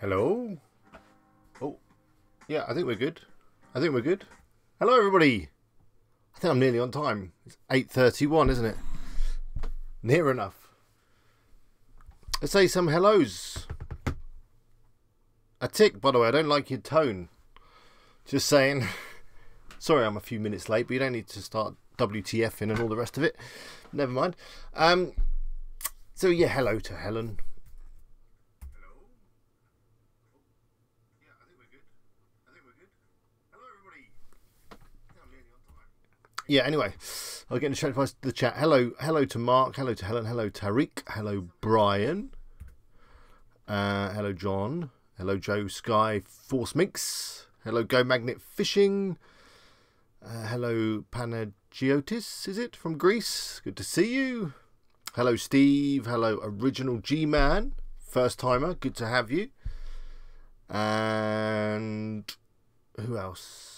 Hello? Oh, yeah, I think we're good. I think we're good. Hello, everybody. I think I'm nearly on time. It's 8:31, isn't it? Near enough. Let's say some hellos. A tick, by the way. I don't like your tone. Just saying. Sorry, I'm a few minutes late, but you don't need to start WTFing and all the rest of it. Never mind. So, yeah, hello to Helen. Yeah, anyway, I'll get straight to the chat. Hello to Mark, hello to Helen, hello Tariq, hello Brian, hello John, hello Joe Sky Force Mix, hello Go Magnet Fishing, hello Panagiotis, is it, from Greece? Good to see you. Hello Steve, hello Original G-Man, first timer, good to have you. And who else?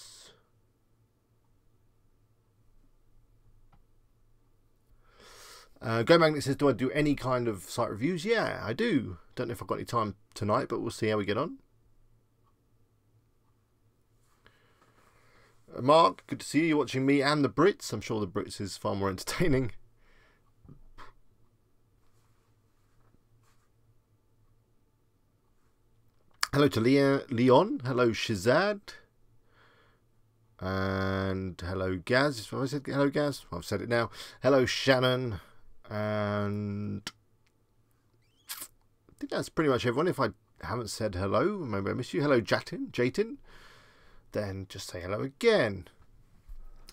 Go Magnet says, do I do any kind of site reviews? Yeah, I do. Don't know if I've got any time tonight, but we'll see how we get on. Mark, good to see you. You're watching me and the Brits. I'm sure the Brits is far more entertaining. Hello to Leon. Hello Shazad. And hello Gaz. Have I said hello Gaz? I've said it now. Hello Shannon. And I think that's pretty much everyone. If I haven't said hello, maybe I miss you. Hello Jatin. Then just say hello again.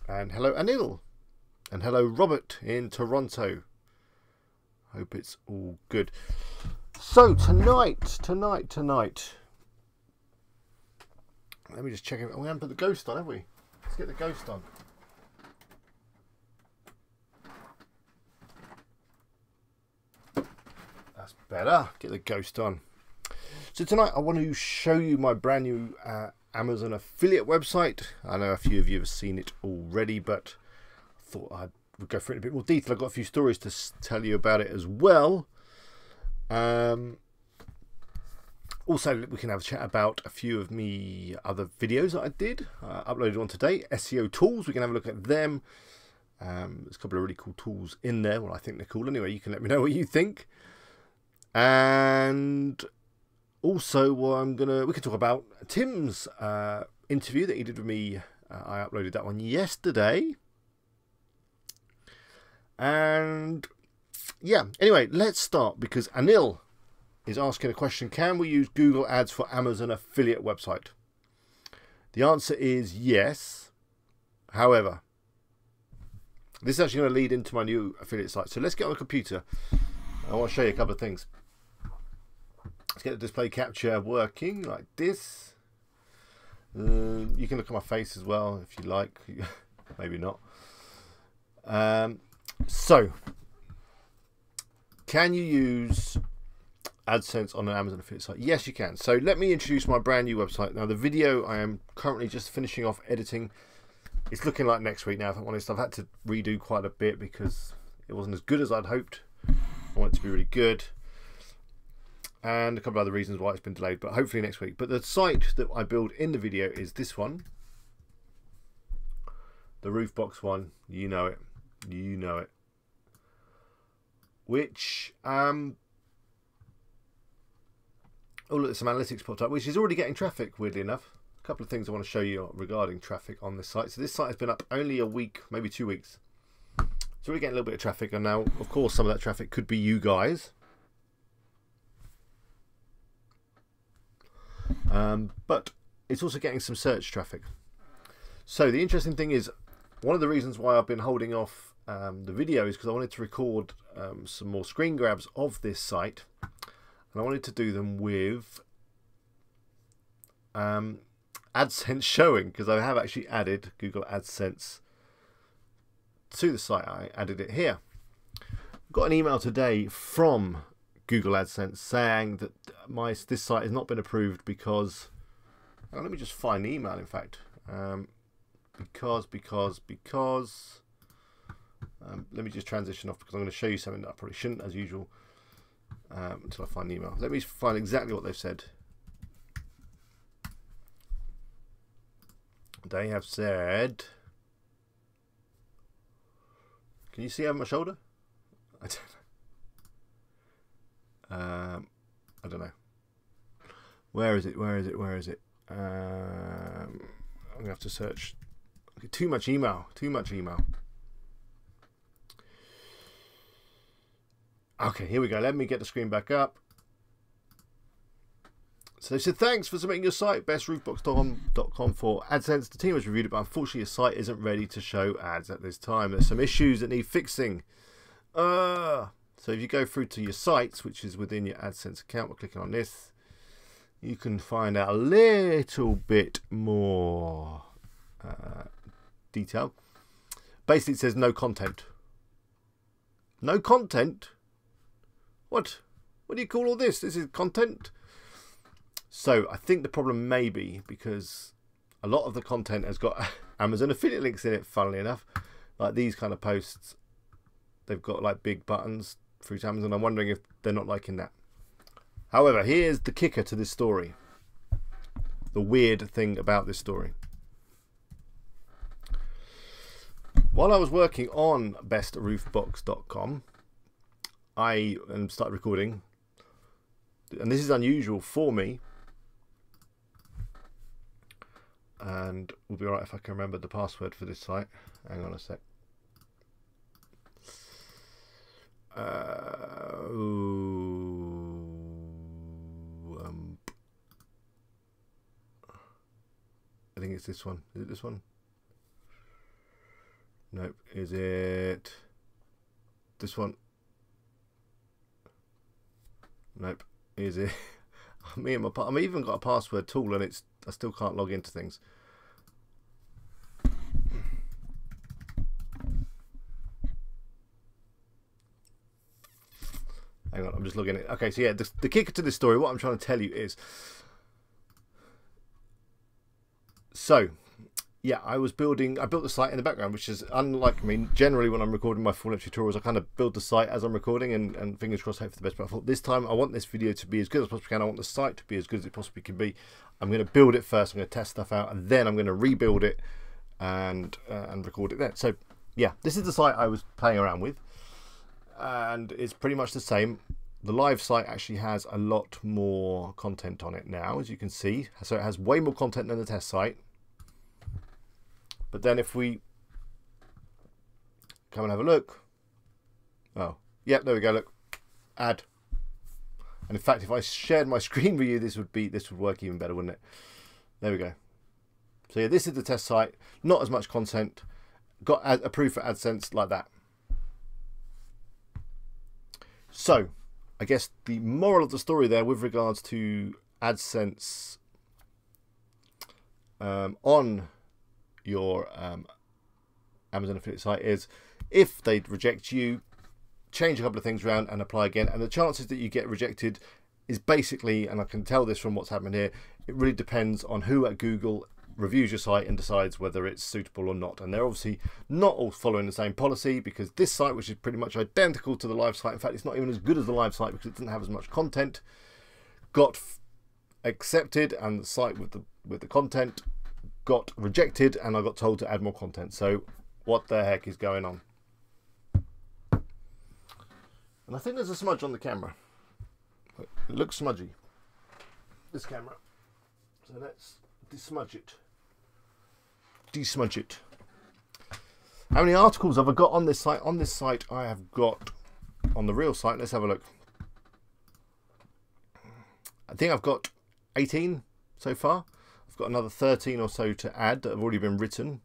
And hello Anil. And hello Robert in Toronto. Hope it's all good. So tonight. Let me just check it. We haven't put the ghost on, have we? Let's get the ghost on. That's better. Get the ghost on. So tonight I want to show you my brand new Amazon affiliate website. I know a few of you have seen it already, but I thought I would go through it in a bit more detail. I've got a few stories to tell you about it as well. Also, we can have a chat about a few of me other videos that I did, uploaded on today. SEO tools, we can have a look at them. There's a couple of really cool tools in there. Well, I think they're cool anyway. You can let me know what you think. And also, we can talk about Tim's interview that he did with me. I uploaded that one yesterday. And yeah, anyway, let's start because Anil is asking a question. Can we use Google Ads for Amazon affiliate website? The answer is yes. However, this is actually going to lead into my new affiliate site. So let's get on the computer. I want to show you a couple of things. Let's get the display capture working like this. You can look at my face as well if you like. Maybe not. So, can you use AdSense on an Amazon affiliate site? Yes, you can. So let me introduce my brand new website. Now the video I am currently just finishing off editing. It's looking like next week now, if I'm honest. I've had to redo quite a bit because it wasn't as good as I'd hoped. I want it to be really good. And a couple of other reasons why it's been delayed, but hopefully next week. But the site that I build in the video is this one. The Roofbox one. You know it. You know it. Which, oh look, some analytics popped up, which is already getting traffic, weirdly enough. A couple of things I want to show you regarding traffic on this site. So this site has been up only a week, maybe 2 weeks. It's already getting a little bit of traffic, and now, of course, some of that traffic could be you guys. But it's also getting some search traffic. So the interesting thing is, one of the reasons why I've been holding off the video is because I wanted to record some more screen grabs of this site. And I wanted to do them with AdSense showing, because I have actually added Google AdSense to the site. I added it here. Got an email today from Google AdSense saying that this site has not been approved because, let me just find the email in fact, because let me just transition off because I'm going to show you something that I probably shouldn't as usual until I find the email. Let me find exactly what they've said. They have said... Can you see over my shoulder? I don't know. Where is it? Where is it? Where is it? I'm going to have to search. Okay, too much email. Too much email. Okay, here we go. Let me get the screen back up. So they said, thanks for submitting your site, bestroofbox.com for AdSense. The team has reviewed it, but unfortunately your site isn't ready to show ads at this time. There's some issues that need fixing. So if you go through to your sites, which is within your AdSense account, we're clicking on this, you can find out a little bit more detail. Basically, it says no content. No content? What? What do you call all this? This is content? So I think the problem may be because a lot of the content has got Amazon affiliate links in it, funnily enough. Like these kind of posts, they've got like big buttons through to Amazon. I'm wondering if they're not liking that. However, here's the kicker to this story. The weird thing about this story. While I was working on bestroofbox.com, I started recording, and this is unusual for me, and we'll be alright if I can remember the password for this site. Hang on a sec. I think it's this one. Is it this one? Nope. Is it this one? Nope. Is it? I've even got a password tool, and I still can't log into things. Hang on, I'm just logging it. Okay, so yeah, the kicker to this story, what I'm trying to tell you is, so yeah, I built the site in the background, which is unlike me. Generally, when I'm recording my full-length tutorials, I kind of build the site as I'm recording, and fingers crossed, hope for the best. But I thought this time, I want this video to be as good as possibly can. I want the site to be as good as it possibly can be. I'm going to build it first. I'm going to test stuff out, and then I'm going to rebuild it and record it then. So yeah, this is the site I was playing around with, and it's pretty much the same. The live site actually has a lot more content on it now, as you can see. So it has way more content than the test site. But then if we come and have a look, oh, yep, there we go, look, add. And in fact, if I shared my screen with you, this would work even better, wouldn't it? There we go. So yeah, this is the test site, not as much content, got approved for AdSense like that. So I guess the moral of the story there with regards to AdSense on your Amazon affiliate site is, if they reject you, change a couple of things around and apply again, and the chances that you get rejected is basically, and I can tell this from what's happened here, it really depends on who at Google reviews your site and decides whether it's suitable or not. And they're obviously not all following the same policy, because this site, which is pretty much identical to the live site, in fact it's not even as good as the live site because it doesn't have as much content, got accepted, and the site with the content got rejected, and I got told to add more content. So what the heck is going on? And I think there's a smudge on the camera. It looks smudgy, this camera. So let's desmudge it. Desmudge it. How many articles have I got on this site? On this site I have got, on the real site, let's have a look. I think I've got 18 so far. I've got another 13 or so to add that have already been written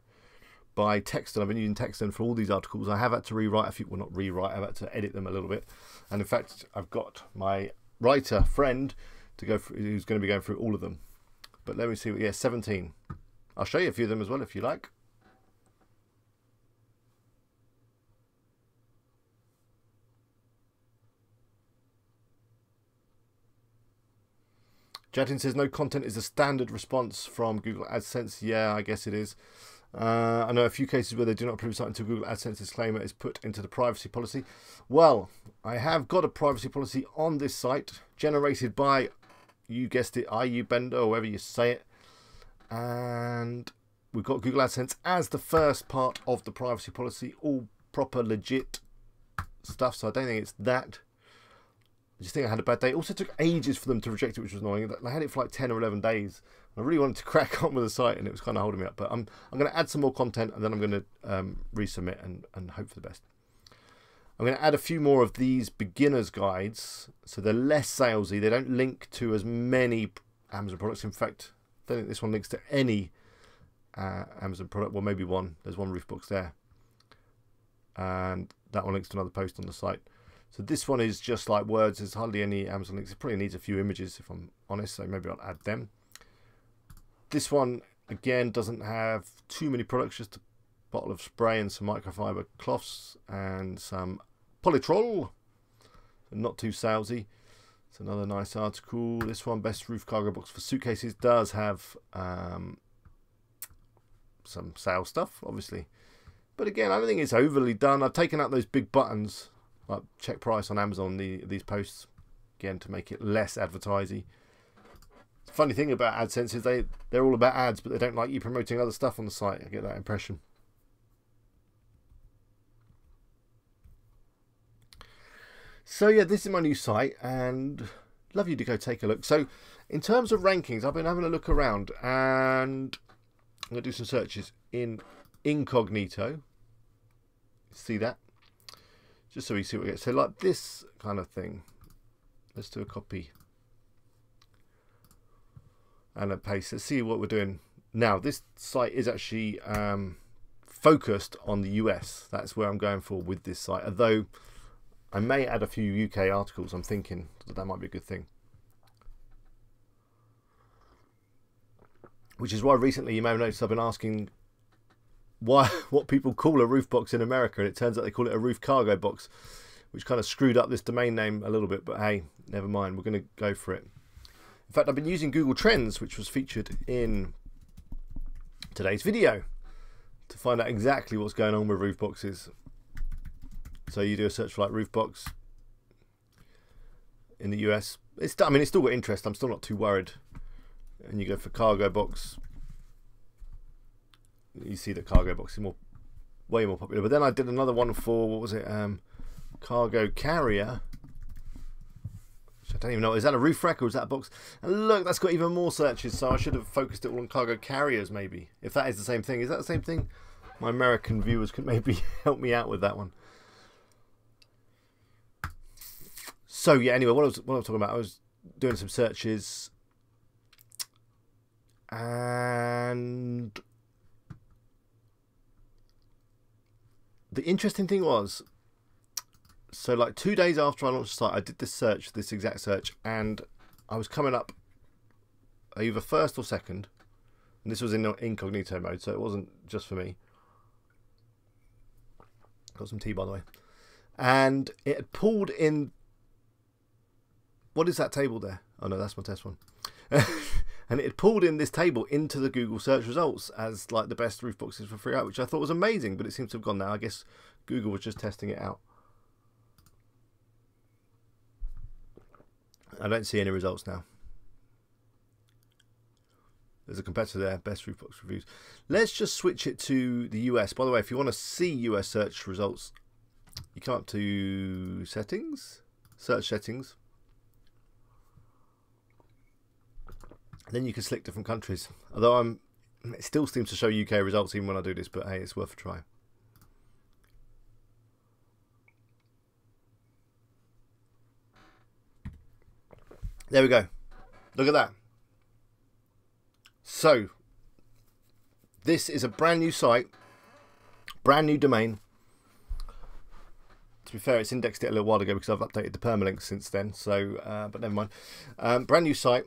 by Texton. I've been using Texton for all these articles. I have had to rewrite a few, well, not rewrite, I've had to edit them a little bit. And in fact, I've got my writer friend to go through, who's going to be going through all of them. But let me see, yeah, 17. I'll show you a few of them as well if you like. Jatin says no content is a standard response from Google AdSense. Yeah, I guess it is. I know a few cases where they do not approve something until Google AdSense disclaimer is put into the privacy policy. Well, I have got a privacy policy on this site generated by, you guessed it, IUBender, or however you say it. And we've got Google AdSense as the first part of the privacy policy, all proper legit stuff, so I don't think it's that. I just think I had a bad day. It also took ages for them to reject it, which was annoying. I had it for like 10 or 11 days. I really wanted to crack on with the site, and it was kind of holding me up. But I'm going to add some more content, and then I'm going to resubmit and hope for the best. I'm going to add a few more of these beginners guides, so they're less salesy. They don't link to as many Amazon products. In fact, I don't think this one links to any Amazon product. Well, maybe one. There's one roof box there, and that one links to another post on the site. So this one is just like words. There's hardly any Amazon links. It probably needs a few images, if I'm honest, so maybe I'll add them. This one, again, doesn't have too many products, just a bottle of spray and some microfiber cloths and some Polytrol. Not too salesy. It's another nice article. This one, best roof cargo box for suitcases, does have some sales stuff, obviously. But again, I don't think it's overly done. I've taken out those big buttons, like check price on Amazon, these posts, again, to make it less advertising. The funny thing about AdSense is they're all about ads, but they don't like you promoting other stuff on the site. I get that impression. So yeah, this is my new site, and love you to go take a look. So in terms of rankings, I've been having a look around, and I'm going to do some searches in incognito. See that? Just so we see what we get. So like this kind of thing. Let's do a copy and a paste. Let's see what we're doing now. This site is actually focused on the US. That's where I'm going for with this site. Although I may add a few UK articles. I'm thinking that might be a good thing. Which is why recently you may have noticed I've been asking what people call a roof box in America, and it turns out they call it a roof cargo box, which kind of screwed up this domain name a little bit, but hey, never mind, we're going to go for it. In fact, I've been using Google Trends, which was featured in today's video, to find out exactly what's going on with roof boxes. So you do a search for like roof box in the US. It's still got interest. I'm still not too worried. And you go for cargo box. You see that cargo box is way more popular. But then I did another one for, what was it? Cargo carrier. Which I don't even know. Is that a roof rack or is that a box? And look, that's got even more searches. So I should have focused it all on cargo carriers, maybe. If that is the same thing. Is that the same thing? My American viewers could maybe help me out with that one. So yeah, anyway, what I was talking about, I was doing some searches, and the interesting thing was, so like 2 days after I launched the site, I did this exact search, and I was coming up either first or second, and this was in incognito mode, so it wasn't just for me. Got some tea, by the way. And it had pulled in, what is that table there? Oh no, that's my test one. And it had pulled in this table into the Google search results as like the best roof boxes for free out, which I thought was amazing, but it seems to have gone now. I guess Google was just testing it out. I don't see any results now. There's a competitor there, best roof box reviews. Let's just switch it to the US. By the way, if you want to see US search results, you come up to settings, search settings. Then you can select different countries. Although it still seems to show UK results even when I do this, but hey, it's worth a try. There we go. Look at that. So, this is a brand new site, brand new domain. To be fair, it's indexed it a little while ago because I've updated the permalinks since then. So, but never mind. Brand new site.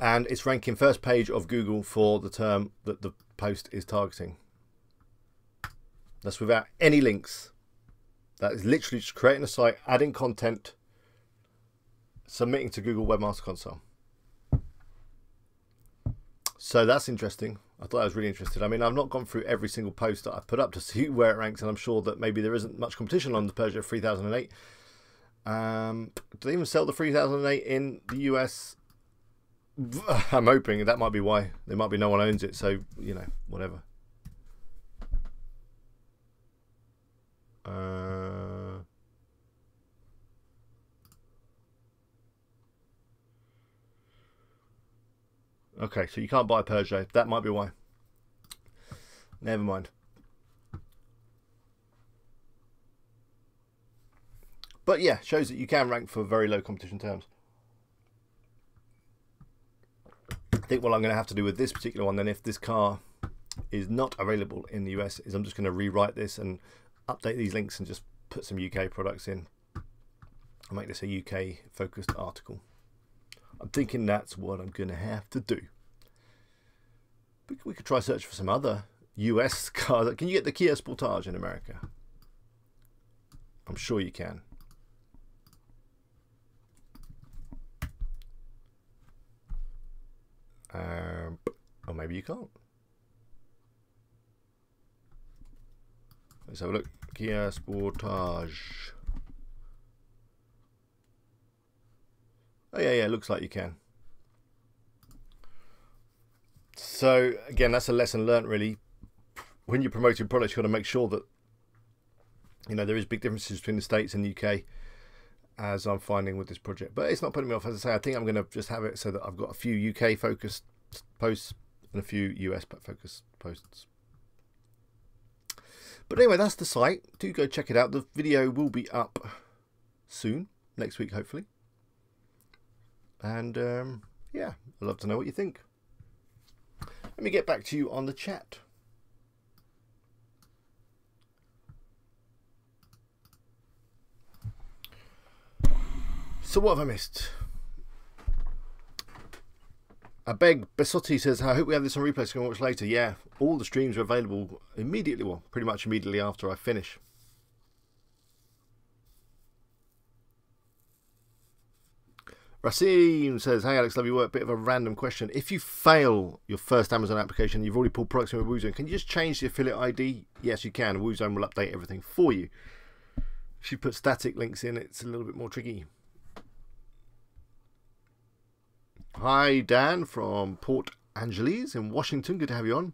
And it's ranking first page of Google for the term that the post is targeting. That's without any links. That is literally just creating a site, adding content, submitting to Google Webmaster Console. So that's interesting. I thought I was really interested. I mean, I've not gone through every single post that I've put up to see where it ranks, and I'm sure that maybe there isn't much competition on the Persia 3008. Do they even sell the 3008 in the US? I'm hoping that might be why. There might be no one owns it, so, you know, whatever. Okay, so you can't buy a Peugeot. That might be why. Never mind. But yeah, shows that you can rank for very low competition terms. I think what I'm going to have to do with this particular one then, if this car is not available in the US, is I'm just going to rewrite this and update these links and just put some UK products in. I'll make this a UK focused article. I'm thinking that's what I'm going to have to do. We could try search for some other US cars. Can you get the Kia Sportage in America? I'm sure you can. Or maybe you can't. Let's have a look. Kia Sportage. Oh yeah, looks like you can. So again, that's a lesson learnt really. When you're promoting products, you've got to make sure that, you know, there is big differences between the States and the UK, as I'm finding with this project. But it's not putting me off. As I say, I think I'm going to just have it so that I've got a few UK focused posts and a few US focused posts. But anyway, that's the site. Do go check it out. The video will be up soon, next week hopefully. And yeah, I'd love to know what you think. Let me get back to you on the chat. So what have I missed? Abeg Besotti says, I hope we have this on replay so we can watch later. Yeah, all the streams are available immediately, well, pretty much immediately after I finish. Racine says, hey Alex, love your work. Bit of a random question. If you fail your first Amazon application, you've already pulled products from Woozone, can you just change the affiliate ID? Yes, you can. Woozone will update everything for you. If you put static links in, it's a little bit more tricky. Hi Dan from Port Angeles in Washington. Good to have you on.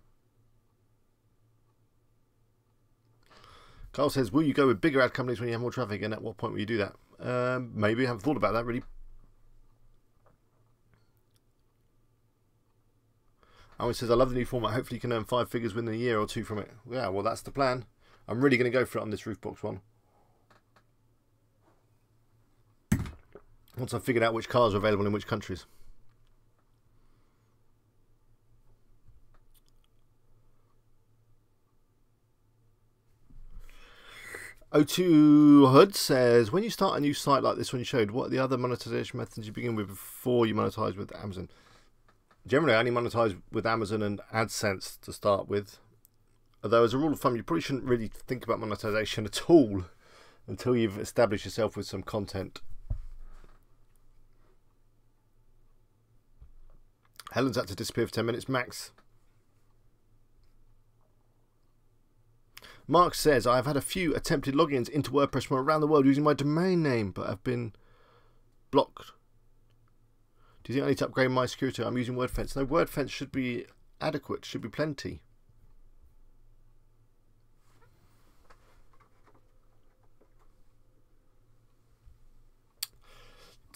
Carl says, will you go with bigger ad companies when you have more traffic, and at what point will you do that? Maybe. I haven't thought about that really. Owen says, I love the new format. Hopefully you can earn 5 figures within a year or 2 from it. Yeah, well, that's the plan. I'm really going to go for it on this Roofbox one. Once I've figured out which cars are available in which countries. O2 Hood says, when you start a new site like this one you showed, what are the other monetization methods you begin with before you monetize with Amazon? Generally, I only monetize with Amazon and AdSense to start with. Although, as a rule of thumb, you probably shouldn't really think about monetization at all until you've established yourself with some content. Helen's had to disappear for 10 minutes max. Mark says, I've had a few attempted logins into WordPress from around the world using my domain name, but I've been blocked. Do you think I need to upgrade my security? I'm using WordFence. No, WordFence should be adequate, should be plenty.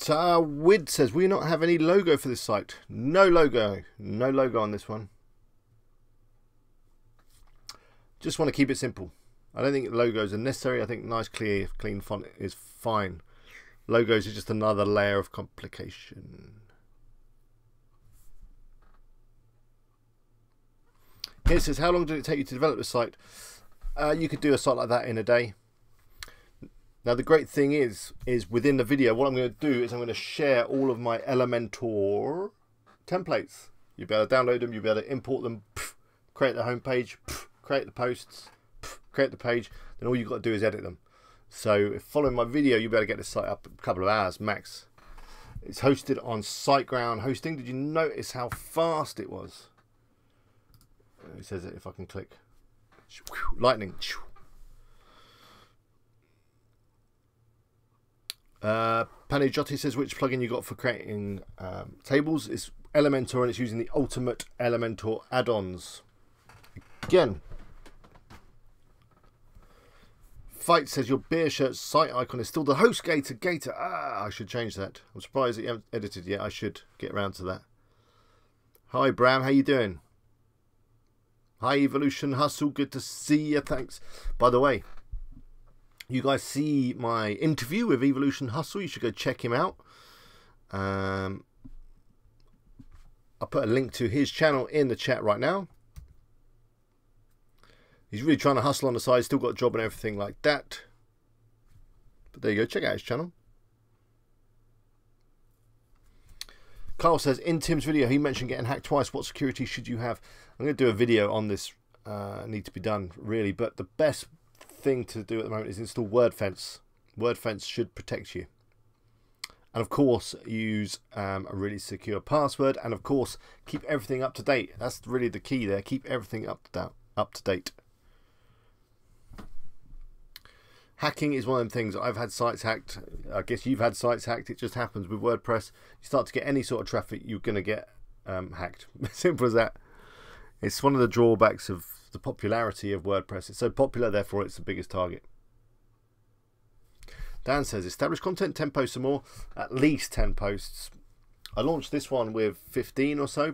Wid says, will you not have any logo for this site? No logo. No logo on this one. Just want to keep it simple. I don't think logos are necessary. I think nice, clear, clean font is fine. Logos are just another layer of complication. Here it says, how long did it take you to develop the site? You could do a site like that in a day. Now the great thing is within the video, what I'm going to do is I'm going to share all of my Elementor templates. You'll be able to download them, you'll be able to import them, create the homepage, create the posts, create the page, then all you've got to do is edit them. So if following my video, you'll be able to get this site up in a couple of hours max. It's hosted on SiteGround hosting. Did you notice how fast it was? It says it if I can click. Lightning. Pani Joti says, which plugin you got for creating tables? Is Elementor and it's using the Ultimate Elementor add-ons. Again, Fight says your beer shirt site icon is still the HostGator Gator. I should change that. I'm surprised that you haven't edited yet. I should get around to that. Hi Bram, how you doing? Hi Evolution Hustle, good to see you. Thanks. By the way, you guys see my interview with Evolution Hustle. You should go check him out. I'll put a link to his channel in the chat right now. He's really trying to hustle on the side. Still got a job and everything like that. But there you go. Check out his channel. Carl says, in Tim's video, he mentioned getting hacked twice. What security should you have? I'm going to do a video on this. Need to be done, really. But the best thing to do at the moment is install WordFence. WordFence should protect you. And of course, use a really secure password. And of course, keep everything up to date. That's really the key there. Keep everything up to date. Hacking is one of them things. I've had sites hacked. I guess you've had sites hacked. It just happens with WordPress. You start to get any sort of traffic, you're going to get hacked. Simple as that. It's one of the drawbacks of the popularity of WordPress. It's so popular, therefore it's the biggest target. Dan says, establish content, 10 posts or more. At least 10 posts. I launched this one with 15 or so.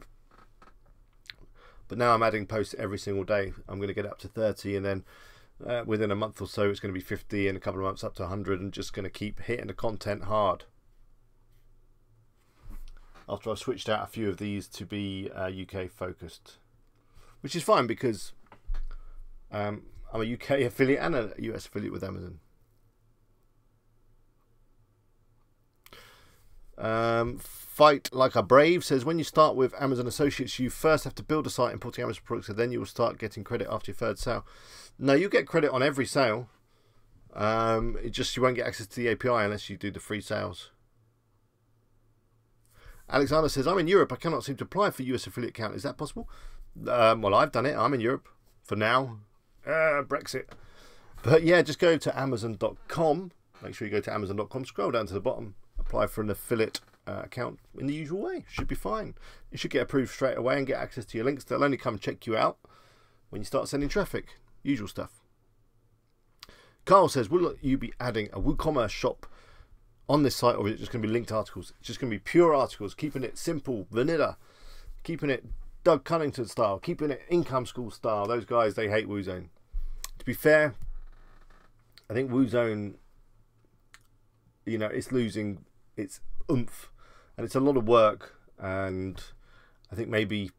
But now I'm adding posts every single day. I'm going to get up to 30 and then within a month or so it's going to be 50, in a couple of months up to 100, and just going to keep hitting the content hard. After I've switched out a few of these to be UK focused, which is fine because I'm a UK affiliate and a US affiliate with Amazon. Fight Like a Brave says, when you start with Amazon Associates, you first have to build a site importing Amazon products, and then you will start getting credit after your third sale. No, you get credit on every sale. It just, you won't get access to the API unless you do the free sales. Alexander says, I'm in Europe. I cannot seem to apply for US affiliate account. Is that possible? Well, I've done it. I'm in Europe for now. Brexit. But yeah, just go to Amazon.com. Make sure you go to Amazon.com. Scroll down to the bottom. Apply for an affiliate account in the usual way. Should be fine. You should get approved straight away and get access to your links. They'll only come check you out when you start sending traffic. Usual stuff. Carl says, will you be adding a WooCommerce shop on this site, or is it just going to be linked articles? It's just going to be pure articles, keeping it simple, vanilla, keeping it Doug Cunnington style, keeping it income school style. Those guys, they hate WooZone. To be fair, I think WooZone, you know, it's losing its oomph, and it's a lot of work, and I think maybe,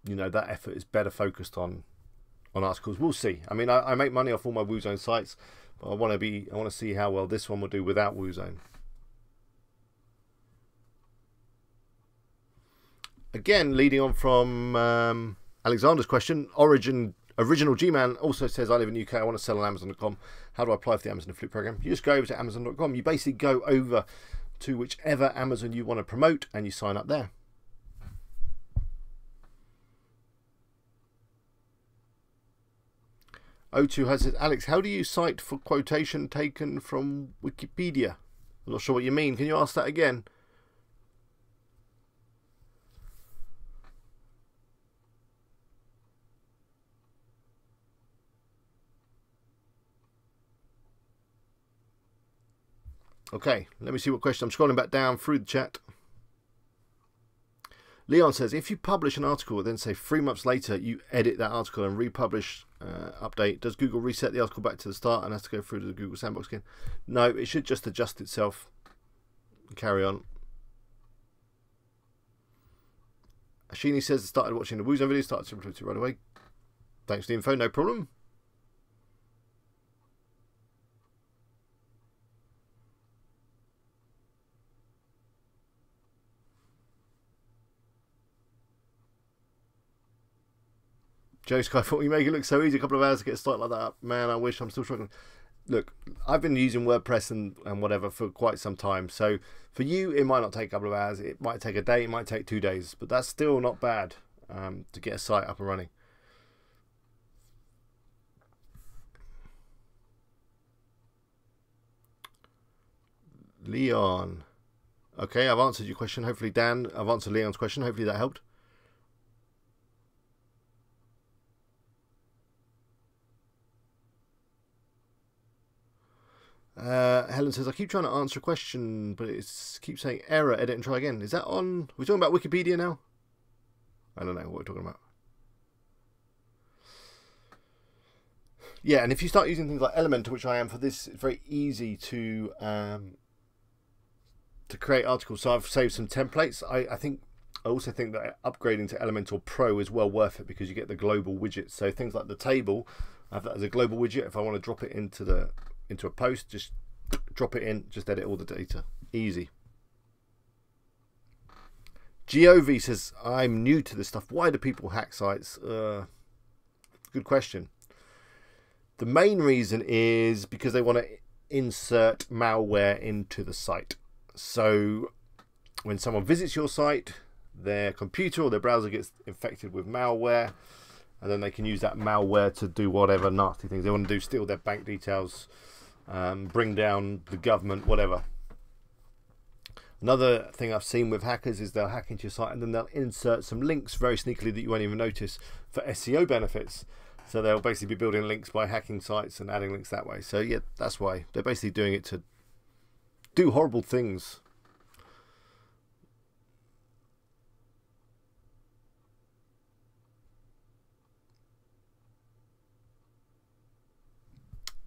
you know, that effort is better focused on articles. We'll see. I mean, I make money off all my WooZone sites, but I want to see how well this one will do without WooZone. Again, leading on from Alexander's question, Original G-Man also says, I live in the UK, I want to sell on Amazon.com. How do I apply for the Amazon Affiliate Program? You just go over to Amazon.com. You basically go over to whichever Amazon you want to promote and you sign up there. O2 has said, Alex, how do you cite for quotation taken from Wikipedia? I'm not sure what you mean. Can you ask that again? Okay, let me see what question. I'm scrolling back down through the chat. Leon says, if you publish an article and then say 3 months later you edit that article and republish update, does Google reset the article back to the start and has to go through to the Google Sandbox again? No, it should just adjust itself and carry on. Ashini says, started watching the WooZone video, started to right away. Thanks for the info, no problem. Joe Sky thought, you make it look so easy, a couple of hours to get a site like that up. Man, I wish. I'm still struggling. Look, I've been using WordPress and whatever for quite some time. So for you, it might not take a couple of hours. It might take a day. It might take 2 days. But that's still not bad to get a site up and running. Leon. Okay, I've answered your question. Hopefully, Dan, I've answered Leon's question. Hopefully that helped. Helen says, I keep trying to answer a question, but it keeps saying error, edit and try again. Is that on? We're talking about Wikipedia now? I don't know what we're talking about. Yeah, and if you start using things like Elementor, which I am for this, it's very easy to create articles. So I've saved some templates. I also think that upgrading to Elementor Pro is well worth it because you get the global widgets. So things like the table, I have that as a global widget. If I want to drop it into a post, just drop it in, just edit all the data. Easy. Gov says, I'm new to this stuff. Why do people hack sites? Good question. The main reason is because they want to insert malware into the site. So when someone visits your site, their computer or their browser gets infected with malware, and then they can use that malware to do whatever nasty things they want to do, steal their bank details, bring down the government, whatever. Another thing I've seen with hackers is they'll hack into your site and then they'll insert some links very sneakily that you won't even notice for SEO benefits. So they'll basically be building links by hacking sites and adding links that way. So yeah, that's why they're basically doing it to do horrible things.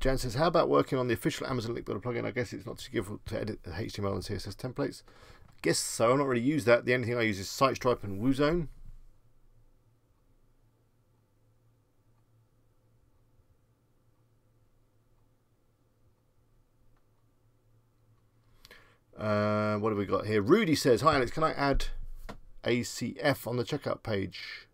Jan says, how about working on the official Amazon link builder plugin? I guess it's not too difficult to edit the HTML and CSS templates. I guess so. I've not really used that. The only thing I use is SiteStripe and Woozone. What have we got here? Rudy says, hi Alex, can I add ACF on the checkout page?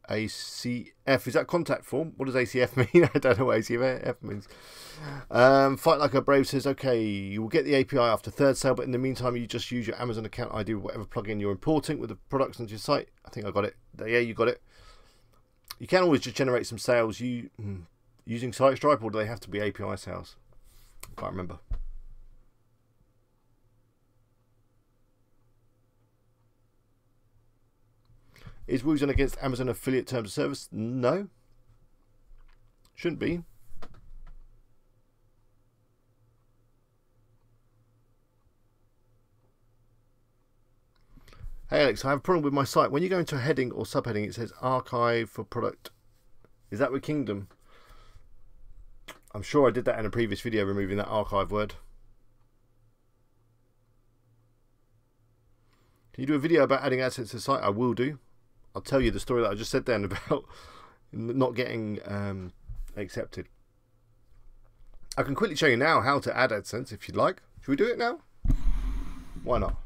ACF, is that contact form? What does ACF mean? I don't know what ACF means. Fight Like a Brave says, okay, you will get the API after third sale, but in the meantime, you just use your Amazon account ID with whatever plugin you're importing with the products onto your site. I think I got it. Yeah, you got it. You can always just generate some sales using SiteStripe, or do they have to be API sales? I can't remember. Is Woozone against Amazon affiliate terms of service? No. Shouldn't be. Hey Alex, I have a problem with my site. When you go into a heading or subheading, it says archive for product. Is that with Kingdom? I'm sure I did that in a previous video, removing that archive word. Can you do a video about adding assets to the site? I will do. I'll tell you the story that I just said then about not getting accepted. I can quickly show you now how to add AdSense if you'd like. Should we do it now? Why not?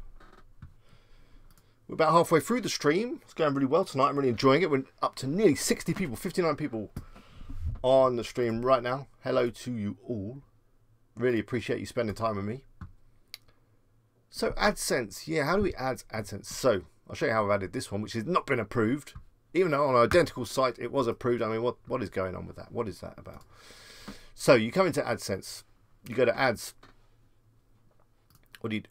We're about halfway through the stream. It's going really well tonight. I'm really enjoying it. We're up to nearly 60 people, 59 people on the stream right now. Hello to you all. Really appreciate you spending time with me. So AdSense, yeah, how do we add AdSense? So I'll show you how I've added this one, which has not been approved. Even though on an identical site it was approved. I mean, what is going on with that? What is that about? So you come into AdSense. You go to Ads. What do you do?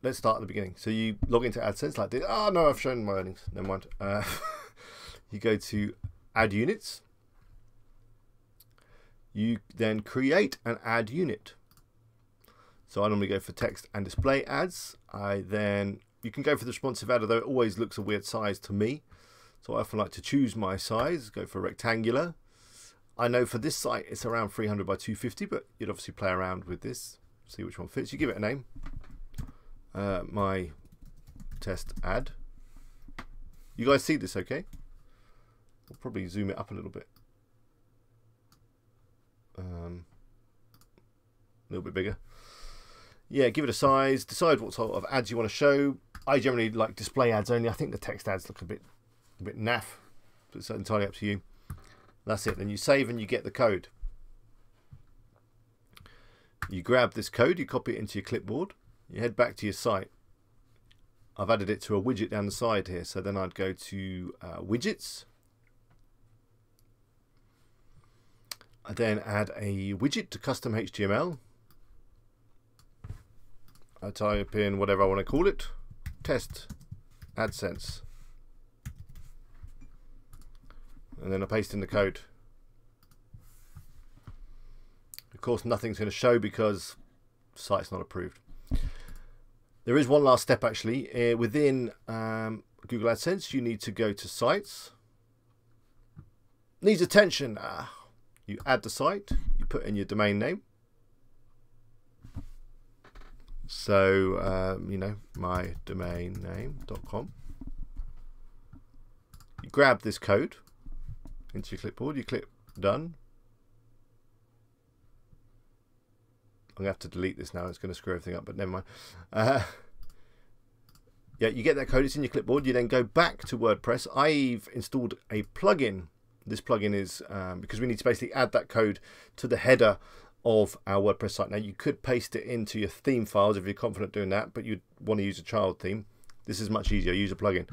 Let's start at the beginning. So you log into AdSense like this. Oh, no, I've shown my earnings. Never mind. You go to Add Units. You then create an ad unit. So I normally go for text and display ads. You can go for the responsive ad, although it always looks a weird size to me. So I often like to choose my size, go for rectangular. I know for this site it's around 300 by 250, but you'd obviously play around with this, see which one fits. You give it a name. My test ad. You guys see this okay? I'll probably zoom it up a little bit. A little bit bigger. Yeah, give it a size, decide what sort of ads you want to show. I generally like display ads only. I think the text ads look a bit naff, but it's entirely up to you. That's it. Then you save and you get the code. You grab this code, you copy it into your clipboard, you head back to your site. I've added it to a widget down the side here, so then I'd go to widgets. I then add a widget to custom HTML. I type in whatever I want to call it, test AdSense, and then I paste in the code. Of course, nothing's going to show because the site's not approved. There is one last step actually. Within Google AdSense, you need to go to Sites. Needs attention. You add the site, you put in your domain name. So, you know, mydomainname.com. You grab this code into your clipboard, you click Done. I'm going to have to delete this now, it's going to screw everything up, but never mind. Yeah, you get that code, it's in your clipboard. You then go back to WordPress. I've installed a plugin. This plugin is because we need to basically add that code to the header of our WordPress site. Now, you could paste it into your theme files if you're confident doing that, but you'd want to use a child theme. This is much easier. Use a plugin.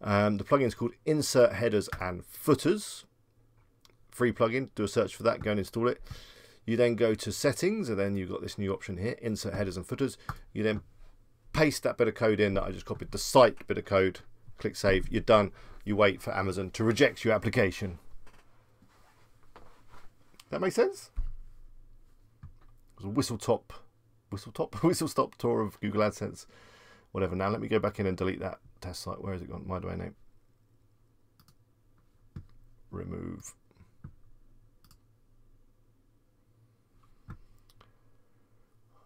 The plugin is called Insert Headers and Footers. Free plugin. Do a search for that. Go and install it. You then go to Settings, and then you've got this new option here, Insert Headers and Footers. You then paste that bit of code in that I just copied, the site bit of code. Click Save. You're done. You wait for Amazon to reject your application. That makes sense? It was a whistle-stop tour of Google AdSense. Whatever. Now let me go back in and delete that test site. Where has it gone? My domain name. Remove.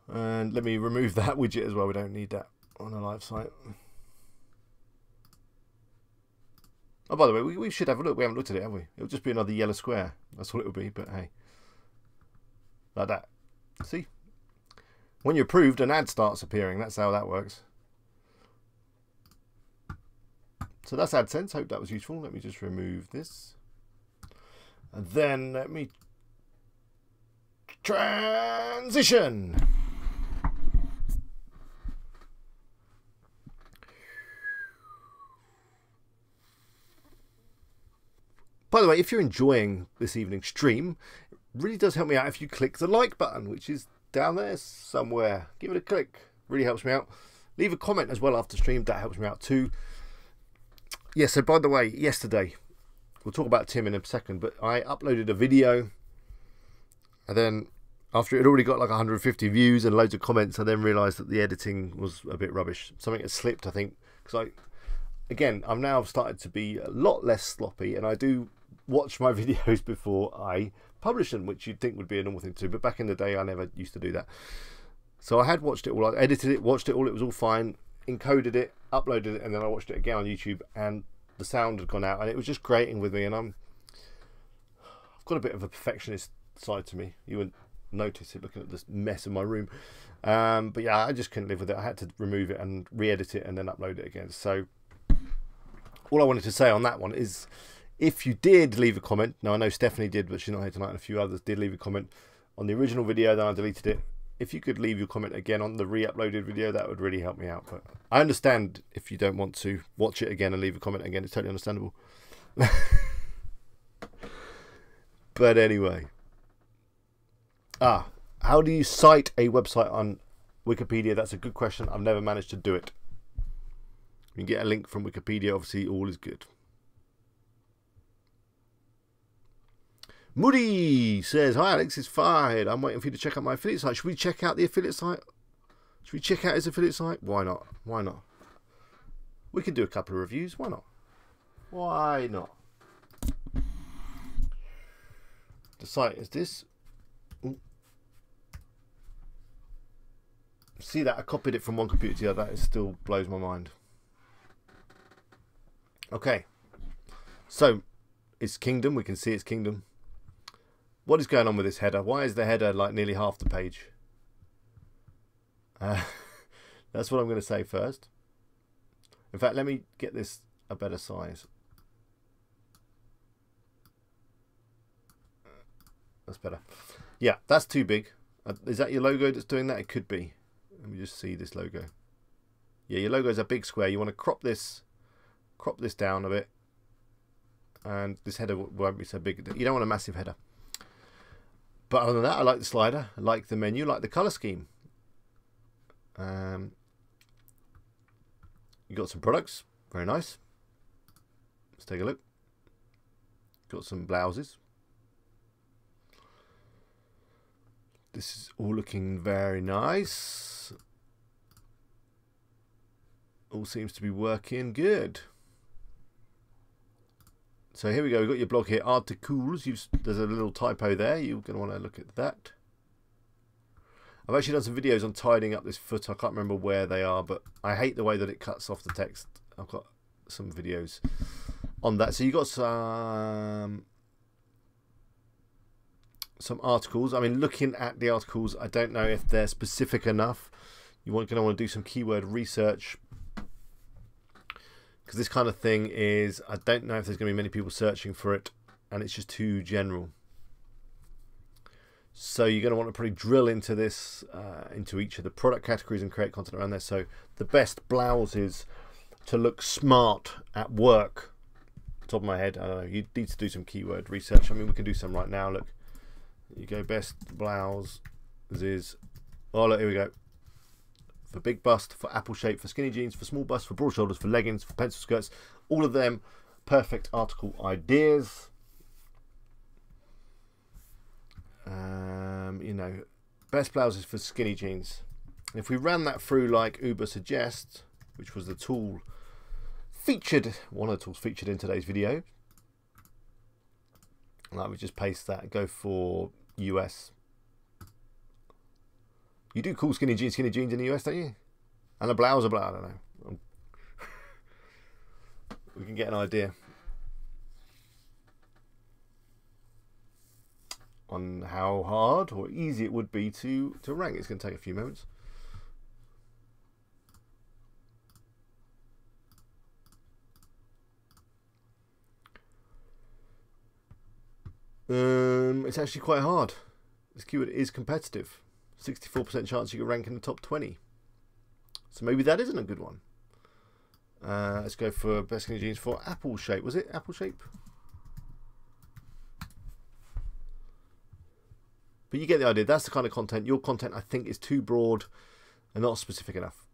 And let me remove that widget as well. We don't need that on a live site. Oh, by the way, we should have a look. We haven't looked at it, have we? It'll just be another yellow square. That's what it will be, but hey. Like that. See? When you're approved, an ad starts appearing. That's how that works. So that's AdSense. Hope that was useful. Let me just remove this. And then let me transition. By the way, if you're enjoying this evening's stream, it really does help me out if you click the like button, which is down there somewhere. Give it a click. Really helps me out. Leave a comment as well after stream. That helps me out too. Yeah, so by the way, yesterday, we'll talk about Tim in a second, but I uploaded a video, and then after it had already got like 150 views and loads of comments, I then realised that the editing was a bit rubbish. Something had slipped, I think, because I've now started to be a lot less sloppy, and I do watch my videos before I publish them, which you'd think would be a normal thing to do, but back in the day I never used to do that. So I had watched it all, I edited it, watched it all, it was all fine, encoded it, uploaded it, and then I watched it again on YouTube, and the sound had gone out, and it was just grating with me, and I've got a bit of a perfectionist side to me. You wouldn't notice it looking at this mess in my room. But yeah, I just couldn't live with it. I had to remove it and re-edit it and then upload it again. So all I wanted to say on that one is, if you did leave a comment, now I know Stephanie did, but she's not here tonight, and a few others did leave a comment on the original video, then I deleted it. If you could leave your comment again on the re-uploaded video, that would really help me out. But I understand if you don't want to watch it again and leave a comment again. It's totally understandable. But anyway. How do you cite a website on Wikipedia? That's a good question. I've never managed to do it. You can get a link from Wikipedia. Obviously, all is good. Moody says, hi Alex, it's fired. I'm waiting for you to check out my affiliate site. Should we check out the affiliate site? Should we check out his affiliate site? Why not? Why not? We can do a couple of reviews. Why not? Why not? The site is this. Ooh. See that? I copied it from one computer to the other. It still blows my mind. Okay. So, it's Kingdom. We can see it's Kingdom. What is going on with this header? Why is the header like nearly half the page? That's what I'm going to say first. In fact, let me get this a better size. That's better. Yeah, that's too big. Is that your logo that's doing that? It could be. Let me just see this logo. Yeah, your logo is a big square. You want to crop this down a bit. And this header won't be so big. You don't want a massive header. But other than that, I like the slider, I like the menu, I like the colour scheme. You got some products, very nice. Let's take a look. Got some blouses. This is all looking very nice. All seems to be working good. So here we go. We've got your blog here, articles. There's a little typo there. You're going to want to look at that. I've actually done some videos on tidying up this footer. I can't remember where they are, but I hate the way that it cuts off the text. I've got some videos on that. So you've got some articles. I mean, looking at the articles, I don't know if they're specific enough. You're going to want to do some keyword research, because this kind of thing is, I don't know if there's going to be many people searching for it, and it's just too general. So you're going to want to probably drill into this, into each of the product categories, and create content around there. So the best blouses to look smart at work, top of my head, I don't know, you need to do some keyword research. I mean, we can do some right now. Look, you go best blouses. Oh, look, here we go. For big bust, for apple shape, for skinny jeans, for small bust, for broad shoulders, for leggings, for pencil skirts, all of them perfect article ideas. You know, best blouses for skinny jeans. If we ran that through like Ubersuggest, which was the tool featured, one of the tools featured in today's video, like we just paste that, go for US. You do call skinny jeans in the US, don't you? And a blouse, I don't know. We can get an idea on how hard or easy it would be to rank. It's going to take a few moments. It's actually quite hard. This keyword is competitive. 64% chance you can rank in the top 20. So maybe that isn't a good one. Let's go for best skinny jeans for apple shape. Was it apple shape? But you get the idea. That's the kind of content. Your content, I think, is too broad and not specific enough.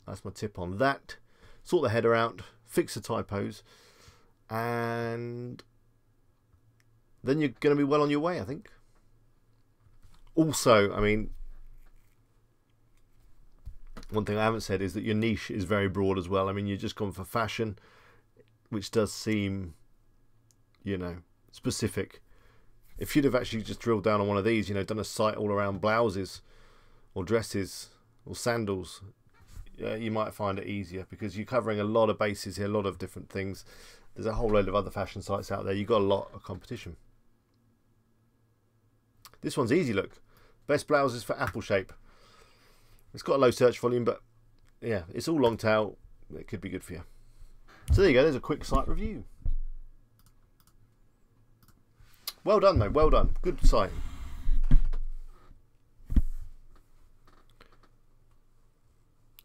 That's my tip on that. Sort the header out, fix the typos, and then you're going to be well on your way, I think. Also, I mean, one thing I haven't said is that your niche is very broad as well. I mean, you're just gone for fashion, which does seem, you know, specific. If you'd have actually just drilled down on one of these, you know, done a site all around blouses or dresses or sandals, you might find it easier, because you're covering a lot of bases here, a lot of different things. There's a whole load of other fashion sites out there. You've got a lot of competition. This one's easy, look. Best blouses for apple shape. It's got a low search volume, but yeah, it's all long tail. It could be good for you. So there you go. There's a quick site review. Well done, though. Well done. Good site.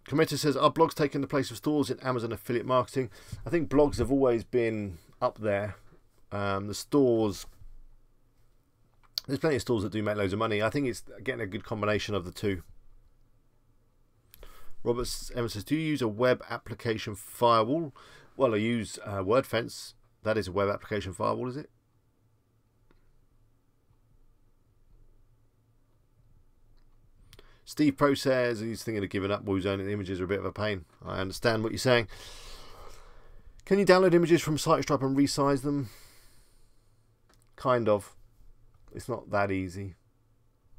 Commenter says, are blogs taking the place of stores in Amazon affiliate marketing? I think blogs have always been up there. The stores, there's plenty of stores that do make loads of money. I think it's getting a good combination of the two. Robert Evans says, do you use a web application firewall? Well, I use WordFence. That is a web application firewall, is it? Steve Pro says he's thinking of giving up Woozone and the images are a bit of a pain. I understand what you're saying. Can you download images from SiteStripe and resize them? Kind of. It's not that easy.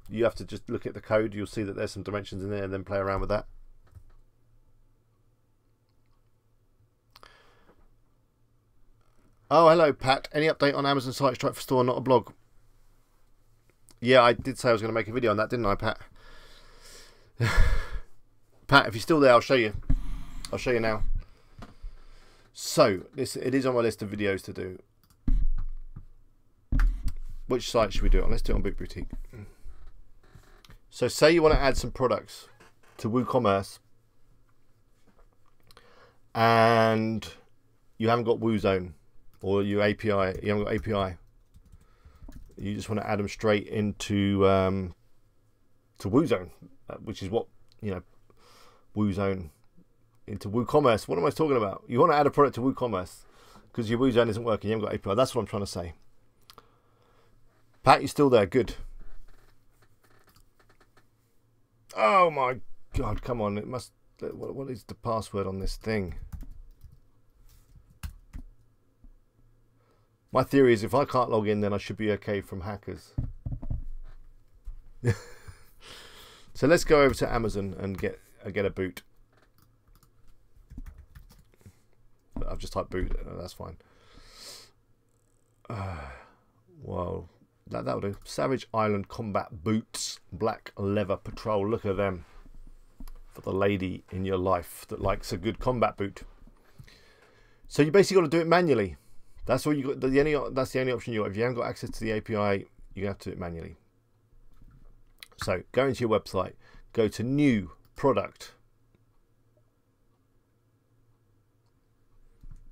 You have to just look at the code. You'll see that there's some dimensions in there, and then play around with that. Oh, hello, Pat. Any update on Amazon SiteStripe for store, not a blog? Yeah, I did say I was going to make a video on that, didn't I, Pat? Pat, if you're still there, I'll show you. I'll show you now. So, it is on my list of videos to do. Which site should we do it on? Let's do it on Book Boutique. So, say you want to add some products to WooCommerce, and you haven't got Woozone, or your API. You haven't got API. You just want to add them straight into to Woozone, which is what, you know, WooZone into WooCommerce. What am I talking about? You want to add a product to WooCommerce because your WooZone isn't working. You haven't got API. That's what I'm trying to say. Pat, you're still there. Good. Oh my God! Come on. It must. What is the password on this thing? My theory is if I can't log in, then I should be okay from hackers. So let's go over to Amazon and get a boot. I've just typed boot. That's fine. Whoa, that'll do. Savage Island Combat Boots, Black Leather Patrol. Look at them. For the lady in your life that likes a good combat boot. So you basically got to do it manually. That's all you got. That's the only option you got. If you haven't got access to the API, you have to do it manually. So go into your website. Go to New Product.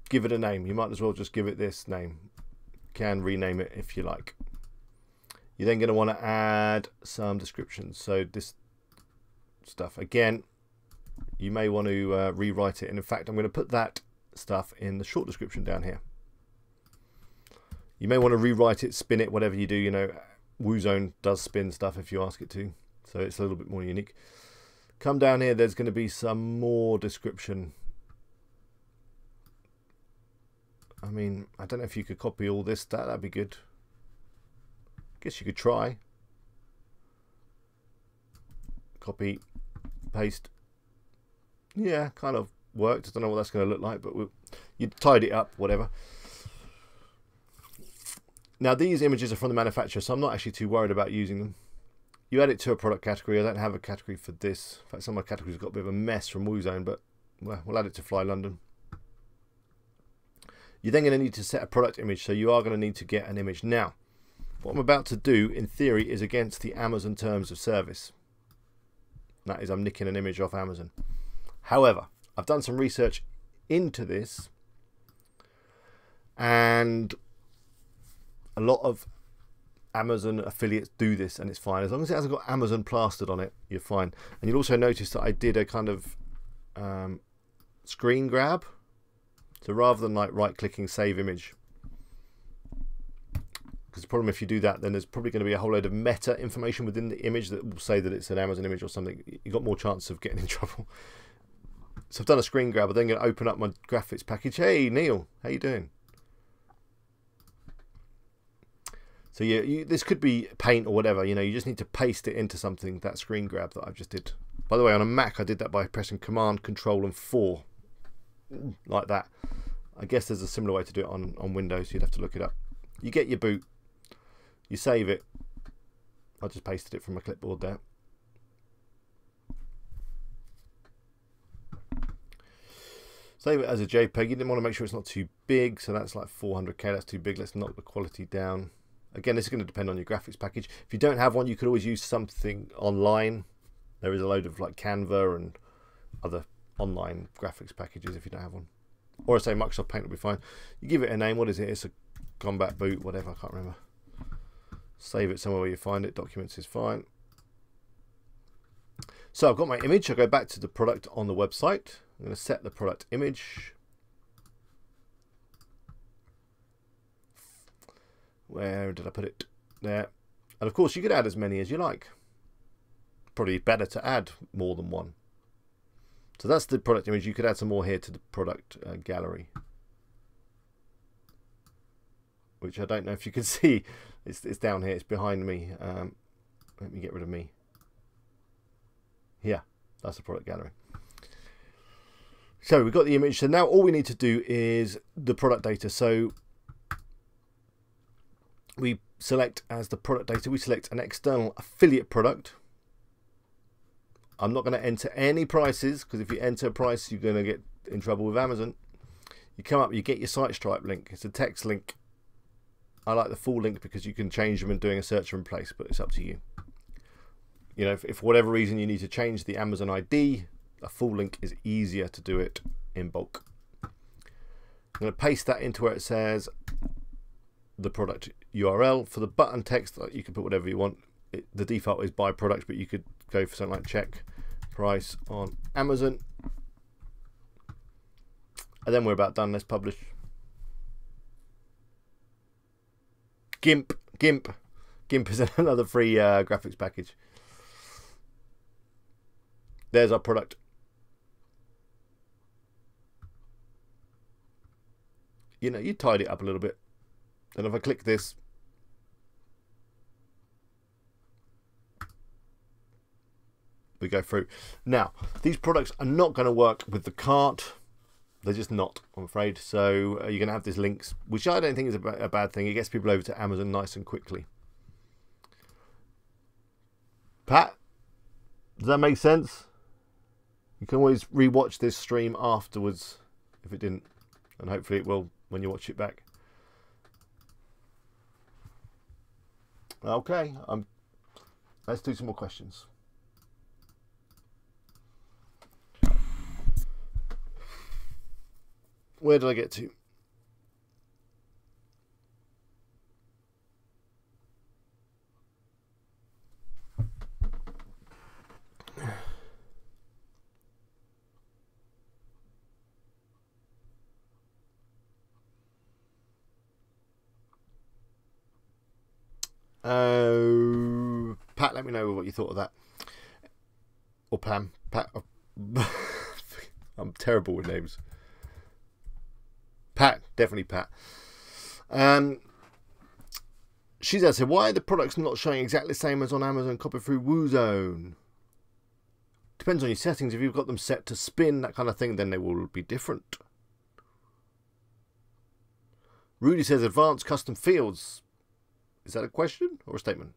Give it a name. You might as well just give it this name. Can rename it if you like. You're then going to want to add some descriptions. So this stuff again, you may want to rewrite it. And in fact, I'm going to put that stuff in the short description down here. You may want to rewrite it, spin it, whatever you do. You know, WooZone does spin stuff if you ask it to, so it's a little bit more unique. Come down here. There's going to be some more description. I mean, I don't know if you could copy all this. That'd be good. Guess you could try. Copy, paste. Yeah, kind of worked. I don't know what that's going to look like, but you tied it up, whatever. Now these images are from the manufacturer, so I'm not actually too worried about using them. You add it to a product category. I don't have a category for this. In fact, some of my categories have got a bit of a mess from WooZone, but well, we'll add it to Fly London. You're then going to need to set a product image, so you are going to need to get an image. Now, what I'm about to do, in theory, is against the Amazon terms of service. That is, I'm nicking an image off Amazon. However, I've done some research into this, and a lot of Amazon affiliates do this, and it's fine. As long as it hasn't got Amazon plastered on it, you're fine. And you'll also notice that I did a kind of screen grab. So rather than like right-clicking save image, because the problem if you do that, then there's probably going to be a whole load of meta information within the image that will say that it's an Amazon image or something. You've got more chance of getting in trouble. So I've done a screen grab. I'm then going to open up my graphics package. Hey Neil, how you doing? So yeah, this could be Paint or whatever. You know, you just need to paste it into something. That screen grab that I've just did. By the way, on a Mac, I did that by pressing Command, Control, and 4, like that. I guess there's a similar way to do it on Windows. You'd have to look it up. You get your boot. You save it. I just pasted it from my clipboard there. Save it as a JPEG. You didn't want to make sure it's not too big, so that's like 400k. That's too big. Let's knock the quality down. Again, this is going to depend on your graphics package. If you don't have one, you could always use something online. There is a load of like Canva and other online graphics packages if you don't have one. Or I say Microsoft Paint will be fine. You give it a name. What is it? It's a combat boot, whatever. I can't remember. Save it somewhere where you find it. Documents is fine. So I've got my image. I'll go back to the product on the website. I'm going to set the product image. Where did I put it? There. And of course you could add as many as you like. Probably better to add more than one. So that's the product image. You could add some more here to the product gallery, which I don't know if you can see. It's down here. It's behind me. Let me get rid of me. Yeah, that's the product gallery. So we've got the image. So now all we need to do is the product data. So we select as the product data, we select an external affiliate product. I'm not going to enter any prices, because if you enter a price, you're going to get in trouble with Amazon. You come up, you get your SiteStripe link. It's a text link. I like the full link because you can change them and doing a search and replace, but it's up to you. You know, if for whatever reason you need to change the Amazon ID, a full link is easier to do it in bulk. I'm going to paste that into where it says the product URL. For the button text, you can put whatever you want. The default is by product, but you could go for something like check price on Amazon. And then we're about done. Let's publish. GIMP is another free graphics package. There's our product. You know, you tidy it up a little bit. And if I click this, we go through. Now, these products are not going to work with the cart. They're just not, I'm afraid. So you're going to have these links, which I don't think is a bad thing. It gets people over to Amazon nice and quickly. Pat, does that make sense? You can always rewatch this stream afterwards if it didn't. And hopefully it will when you watch it back. Okay, let's do some more questions. Where did I get to? Pat, let me know what you thought of that. Or Pam. Pat. I'm terrible with names. Pat, definitely Pat. She's said, why are the products not showing exactly the same as on Amazon Copy through Woozone? Depends on your settings. If you've got them set to spin, that kind of thing, then they will be different. Rudy says, advanced custom fields. Is that a question or a statement?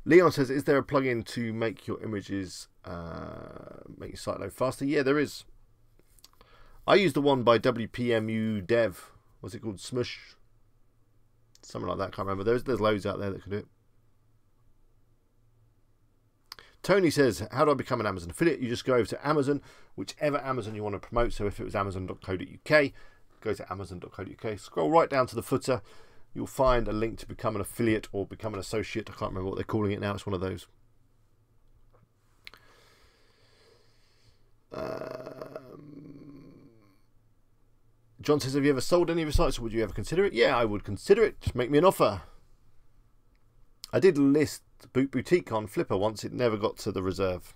Leon says, is there a plugin to make your images make your site load faster? Yeah, there is. I use the one by WPMU Dev. What's it called? Smush? Something like that. Can't remember. There's loads out there that can do it. Tony says, how do I become an Amazon affiliate? You just go over to Amazon, whichever Amazon you want to promote. So if it was amazon.co.uk, go to amazon.co.uk. Scroll right down to the footer. You'll find a link to become an affiliate or become an associate. I can't remember what they're calling it now. It's one of those. John says, have you ever sold any of your sites, or would you ever consider it? Yeah, I would consider it. Make me an offer. I did list Boot Boutique on Flipper once. It never got to the reserve.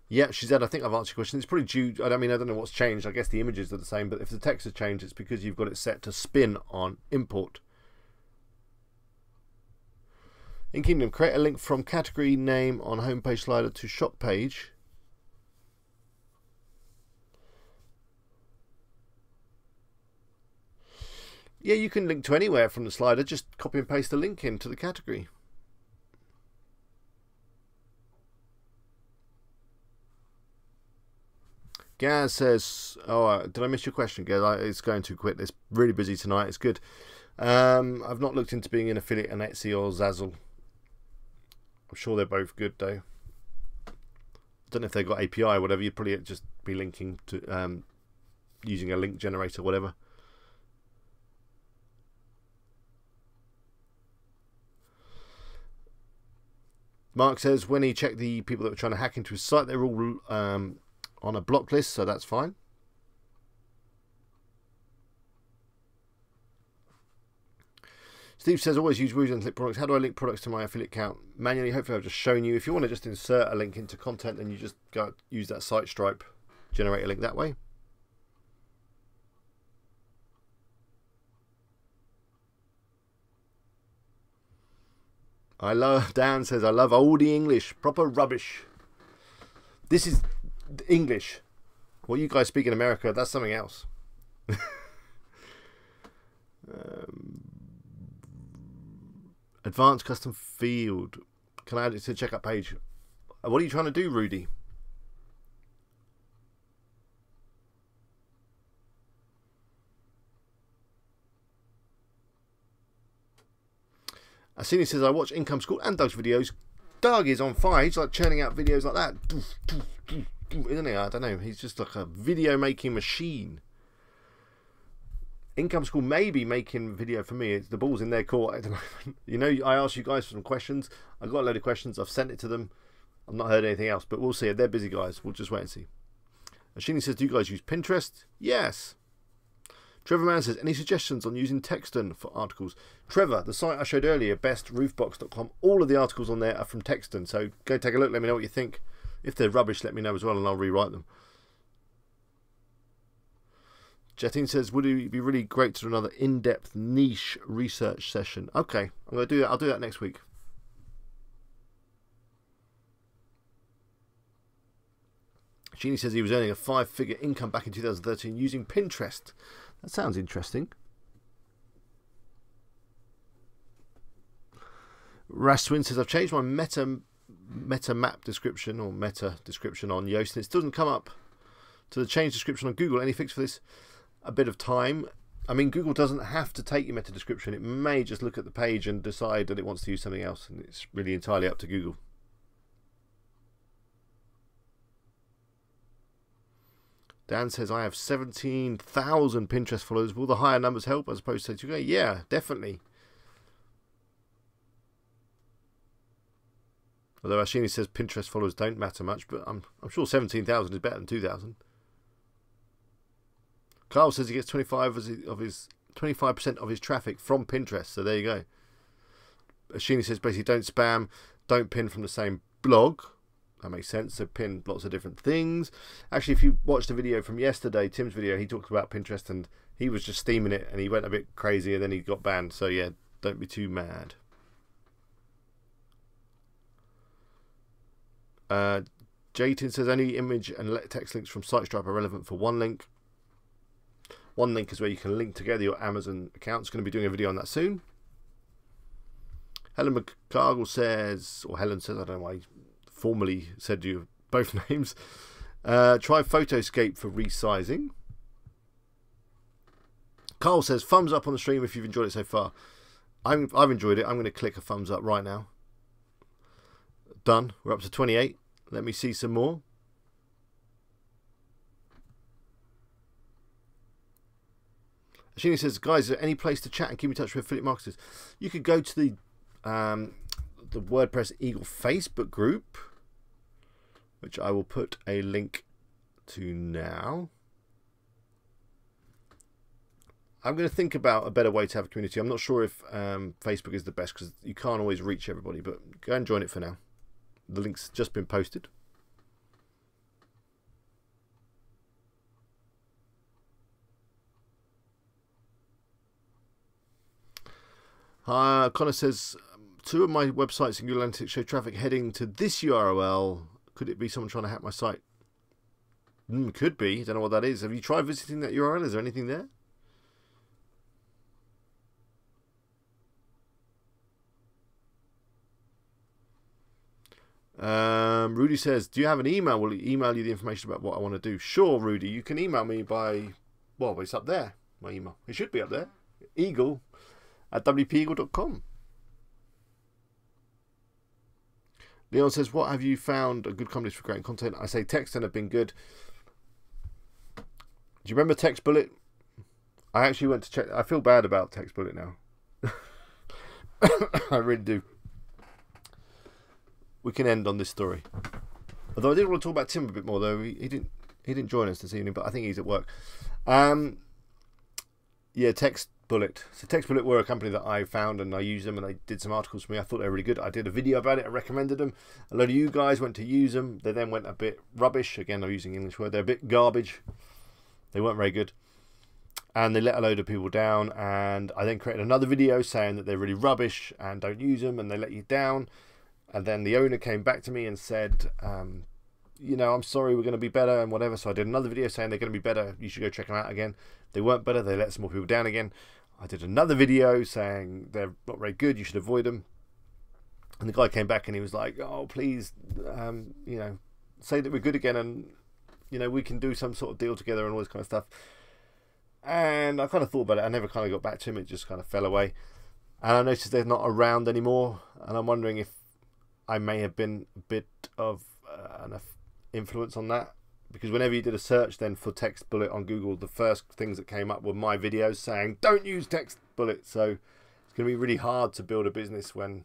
Yeah, she said, I think I've answered your question. It's probably due, I don't know what's changed. I guess the images are the same, but if the text has changed, it's because you've got it set to spin on import. In Kingdom, create a link from category name on homepage slider to shop page. Yeah, you can link to anywhere from the slider. Just copy and paste the link into the category. Gaz says, oh, did I miss your question, Gaz? It's going too quick. It's really busy tonight. It's good. I've not looked into being an affiliate on Etsy or Zazzle. I'm sure they're both good, though. I don't know if they've got API or whatever. You'd probably just be linking to using a link generator or whatever. Mark says, when he checked the people that were trying to hack into his site, they're all on a block list, so that's fine. Steve says, always use Woozone to link products. How do I link products to my affiliate account? Manually, hopefully I've just shown you. If you want to just insert a link into content, then you just go use that site stripe, generate a link that way. Dan says, I love oldie English, proper rubbish. This is English. What you guys speak in America, that's something else. Advanced custom field. Can I add it to the checkout page? What are you trying to do, Rudy? Asini says, I watch Income School and Doug's videos. Doug is on fire. He's like churning out videos like that. isn't he? I don't know. He's just like a video making machine. Income School may be making video for me. The ball's in their court at the moment. You know, I asked you guys for some questions. I got a load of questions. I've sent it to them. I've not heard anything else, but we'll see. They're busy guys. We'll just wait and see. Ashini says, do you guys use Pinterest? Yes. Trevor Mann says, any suggestions on using Texton for articles? Trevor, the site I showed earlier, bestroofbox.com, all of the articles on there are from Texton. So go take a look. Let me know what you think. If they're rubbish, let me know as well, and I'll rewrite them. Jetine says, would it be really great to do another in-depth niche research session? Okay, I'm going to do that. I'll do that next week. Jeannie says he was earning a 5-figure income back in 2013 using Pinterest. That sounds interesting. Raswin says, I've changed my meta map description or meta description on Yoast, and it still doesn't come up to the change description on Google. Any fix for this? A bit of time. I mean, Google doesn't have to take your meta description. It may just look at the page and decide that it wants to use something else, and it's really entirely up to Google. Dan says, I have 17,000 Pinterest followers. Will the higher numbers help as opposed to 2K? Yeah, definitely. Although Ashini says Pinterest followers don't matter much, but I'm sure 17,000 is better than 2,000. Carl says he gets 25% of his traffic from Pinterest. So there you go. Ashini says basically don't spam, don't pin from the same blog. That makes sense. So pin lots of different things. Actually, if you watched the video from yesterday, Tim's video, he talked about Pinterest and he was just steaming it and he went a bit crazy and then he got banned. So yeah, don't be too mad. Jayton says any image and text links from SiteStripe are relevant for one link. One link is where you can link together your Amazon accounts. Going to be doing a video on that soon. Helen McCargill says, or Helen says, I don't know why he formally said you both names. Try Photoscape for resizing. Carl says, thumbs up on the stream if you've enjoyed it so far. I've enjoyed it. I'm going to click a thumbs up right now. Done. We're up to 28. Let me see some more. Ashini says, guys, is there any place to chat and keep in touch with affiliate marketers? You could go to the WordPress Eagle Facebook group, which I will put a link to now. I'm going to think about a better way to have a community. I'm not sure if Facebook is the best because you can't always reach everybody, but go and join it for now. The link's just been posted. Connor says, 2 of my websites in Google Analytics show traffic heading to this URL. Could it be someone trying to hack my site? Could be. Don't know what that is. Have you tried visiting that URL? Is there anything there? Rudy says, do you have an email? Will he email you the information about what I want to do? Sure, Rudy. You can email me by, well, it's up there, my email. It should be up there. eagle@wpeagle.com. Leon says, what have you found a good companies for creating content? I say Texton have been good. Do you remember TextBullet? I actually went to check. I feel bad about TextBullet now. I really do. We can end on this story. Although I did want to talk about Tim a bit more, though he didn't join us this evening, but I think he's at work. Yeah, TextBullet. So TextBullet were a company that I found and I used them and they did some articles for me. I thought they were really good. I did a video about it. I recommended them. A load of you guys went to use them. They then went a bit rubbish. Again, I'm using English word. They're a bit garbage. They weren't very good. And they let a load of people down. And I then created another video saying that they're really rubbish and don't use them and they let you down. And then the owner came back to me and said, you know, I'm sorry, we're going to be better and whatever. So I did another video saying they're going to be better. You should go check them out again. They weren't better. They let some more people down again. I did another video saying they're not very good. You should avoid them. And the guy came back and he was like, oh, please, you know, say that we're good again and, you know, we can do some sort of deal together and all this kind of stuff. And I kind of thought about it. I never kind of got back to him. It just kind of fell away. And I noticed they're not around anymore. And I'm wondering if I may have been a bit of enough influence on that. because whenever you did a search then for Text Bullet on Google, the first things that came up were my videos saying don't use Text Bullet. So it's going to be really hard to build a business when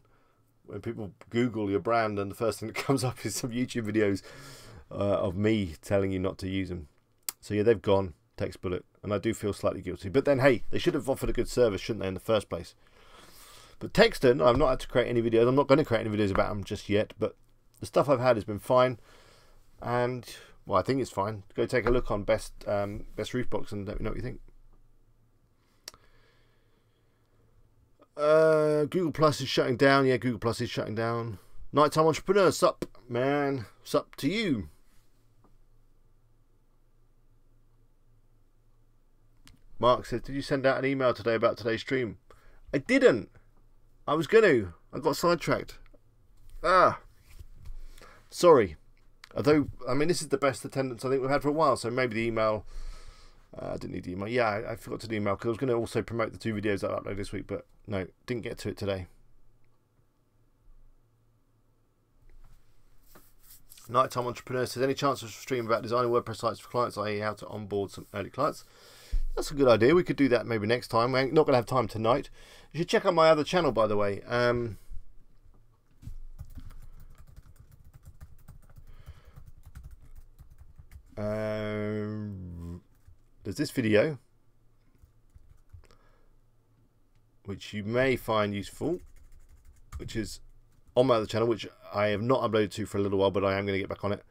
people Google your brand and the first thing that comes up is some YouTube videos of me telling you not to use them. So yeah, they've gone, Text Bullet, and I do feel slightly guilty. But then hey, they should have offered a good service, shouldn't they, in the first place? But Texton, I've not had to create any videos. I'm not going to create any videos about them just yet, but the stuff I've had has been fine. And well, I think it's fine. Go take a look on Best Roofbox and let me know what you think. Google Plus is shutting down. Yeah, Google Plus is shutting down. Nighttime Entrepreneur, sup, man. Sup to you. Mark says, did you send out an email today about today's stream? I didn't. I was going to. I got sidetracked. Sorry. Although, I mean, this is the best attendance I think we've had for a while, so maybe the email... I didn't need the email. Yeah, I forgot to do email because I was going to also promote the 2 videos that I uploaded this week, but no, didn't get to it today. Nighttime Entrepreneur says, any chance of stream about designing WordPress sites for clients, i.e. how to onboard some early clients? That's a good idea. We could do that maybe next time. We're not going to have time tonight. You should check out my other channel, by the way. There's this video which you may find useful, which is on my other channel, which I have not uploaded to for a little while, but I am going to get back on it.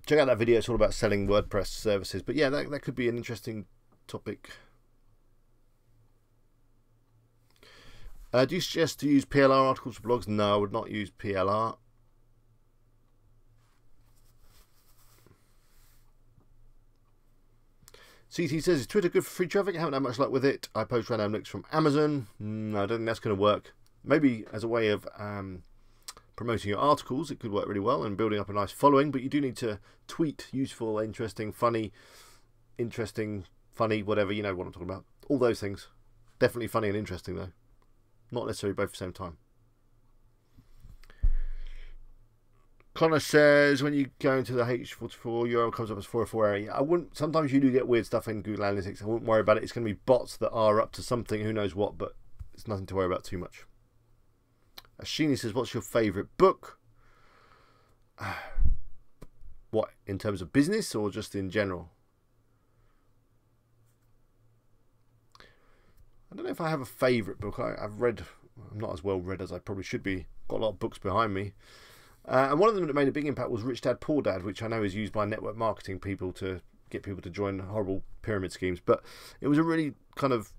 Check out that video. It's all about selling WordPress services. But yeah, that could be an interesting topic. Do you suggest to use PLR articles for blogs? No, I would not use PLR. CT says, is Twitter good for free traffic? I haven't had much luck with it. I post random links from Amazon. No, I don't think that's going to work. Maybe as a way of promoting your articles, it could work really well and building up a nice following, but you do need to tweet useful, interesting, funny, whatever, you know what I'm talking about. All those things. Definitely funny and interesting, though. Not necessarily both at the same time. Connor says, when you go into the H44 URL comes up as 404 error. I wouldn't. Sometimes you do get weird stuff in Google Analytics. I wouldn't worry about it. It's going to be bots that are up to something, who knows what, but it's nothing to worry about too much. Ashini says, what's your favourite book? What, in terms of business or just in general? I don't know if I have a favourite book. I've read, I'm not as well read as I probably should be. Got a lot of books behind me. And one of them that made a big impact was Rich Dad Poor Dad, which I know is used by network marketing people to get people to join horrible pyramid schemes. But it was a really kind of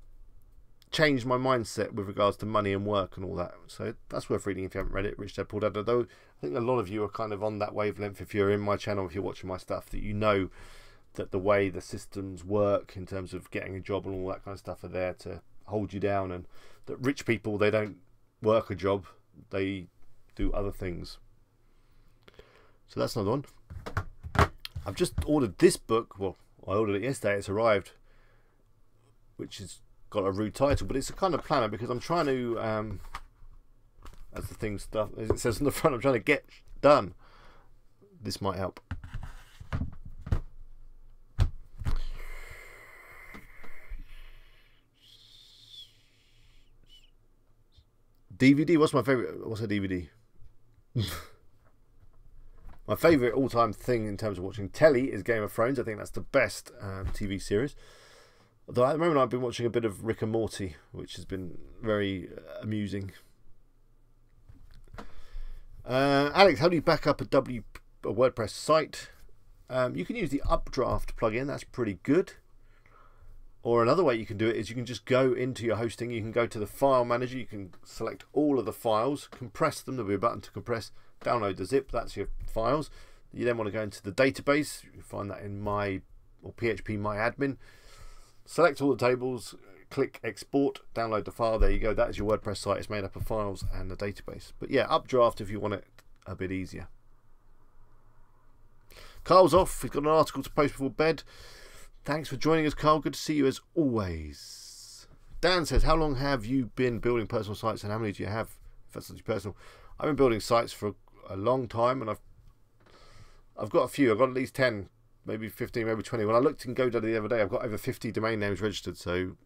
changed my mindset with regards to money and work and all that. So that's worth reading if you haven't read it, Rich Dad Poor Dad. Although I think a lot of you are kind of on that wavelength if you're in my channel, if you're watching my stuff, that you know that the way the systems work in terms of getting a job and all that kind of stuff are there to hold you down, and that rich people, they don't work a job, they do other things. So that's another one. I've just ordered this book. Well, I ordered it yesterday. It's arrived, which has got a rude title, but it's a kind of planner because I'm trying to, as the thing stuff, as it says on the front, I'm trying to get done. This might help. DVD. What's my favorite? What's a DVD? My favourite all-time thing in terms of watching telly is Game of Thrones. I think that's the best TV series. Although at the moment I've been watching a bit of Rick and Morty, which has been very amusing. Alex, how do you back up a WordPress site? You can use the Updraft plugin. That's pretty good. Or another way you can do it is you can just go into your hosting. You can go to the file manager. You can select all of the files, compress them. There'll be a button to compress. Download the zip. That's your files. You then want to go into the database. You find that in PHP My Admin. Select all the tables. Click export. Download the file. There you go. That is your WordPress site. It's made up of files and a database. But yeah, Updraft if you want it a bit easier. Carl's off. He's got an article to post before bed. Thanks for joining us, Carl. Good to see you as always. Dan says, how long have you been building personal sites and how many do you have? If that's personal. I've been building sites for a long time and I've I've got a few. I've got at least 10, maybe 15, maybe 20. When I looked in GoDaddy the other day, I've got over 50 domain names registered. So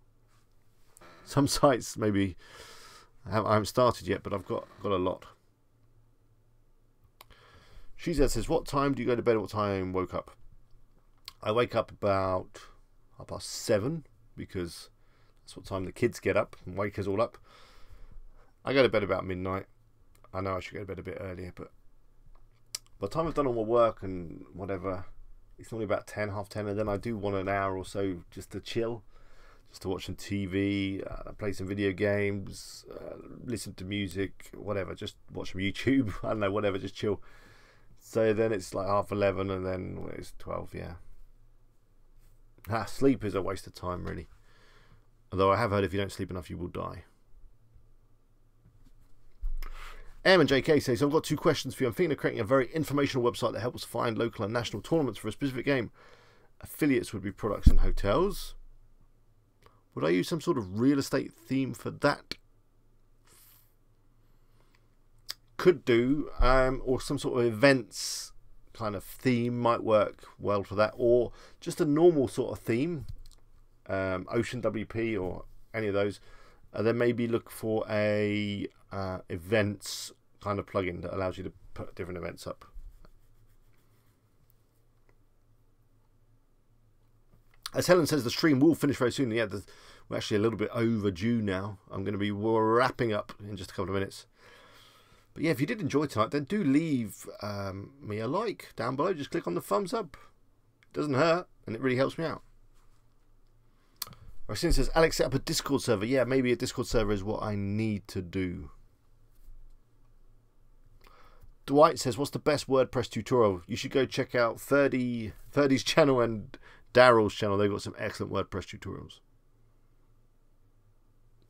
some sites maybe I haven't started yet, but I've got a lot. She says, what time do you go to bed? What time woke up? I wake up about 7:30 because that's what time the kids get up and wake us all up. I go to bed about midnight. I know I should go to bed a bit earlier, but by the time I've done all my work and whatever, it's normally about 10, half 10, and then I do want an hour or so just to chill, just to watch some TV, play some video games, listen to music, whatever, just watch some YouTube, I don't know, whatever, just chill. So then it's like 11:30, and then it's 12, yeah. Sleep is a waste of time, really. Although I have heard if you don't sleep enough, you will die. M and JK says, I've got 2 questions for you. I'm thinking of creating a very informational website that helps find local and national tournaments for a specific game. Affiliates would be products and hotels. Would I use some sort of real estate theme for that? Could do, or some sort of events kind of theme might work well for that, or just a normal sort of theme, Ocean WP or any of those. Then maybe look for a events kind of plugin that allows you to put different events up. As Helen says, the stream will finish very soon. Yeah, we're actually a little bit overdue now. I'm going to be wrapping up in just a couple of minutes. But yeah, if you did enjoy tonight, then do leave me a like down below. Just click on the thumbs up. It doesn't hurt, and it really helps me out. Racine says, Alex, set up a Discord server. Yeah, maybe a Discord server is what I need to do. Dwight says, what's the best WordPress tutorial? You should go check out 30's channel and Daryl's channel. They've got some excellent WordPress tutorials.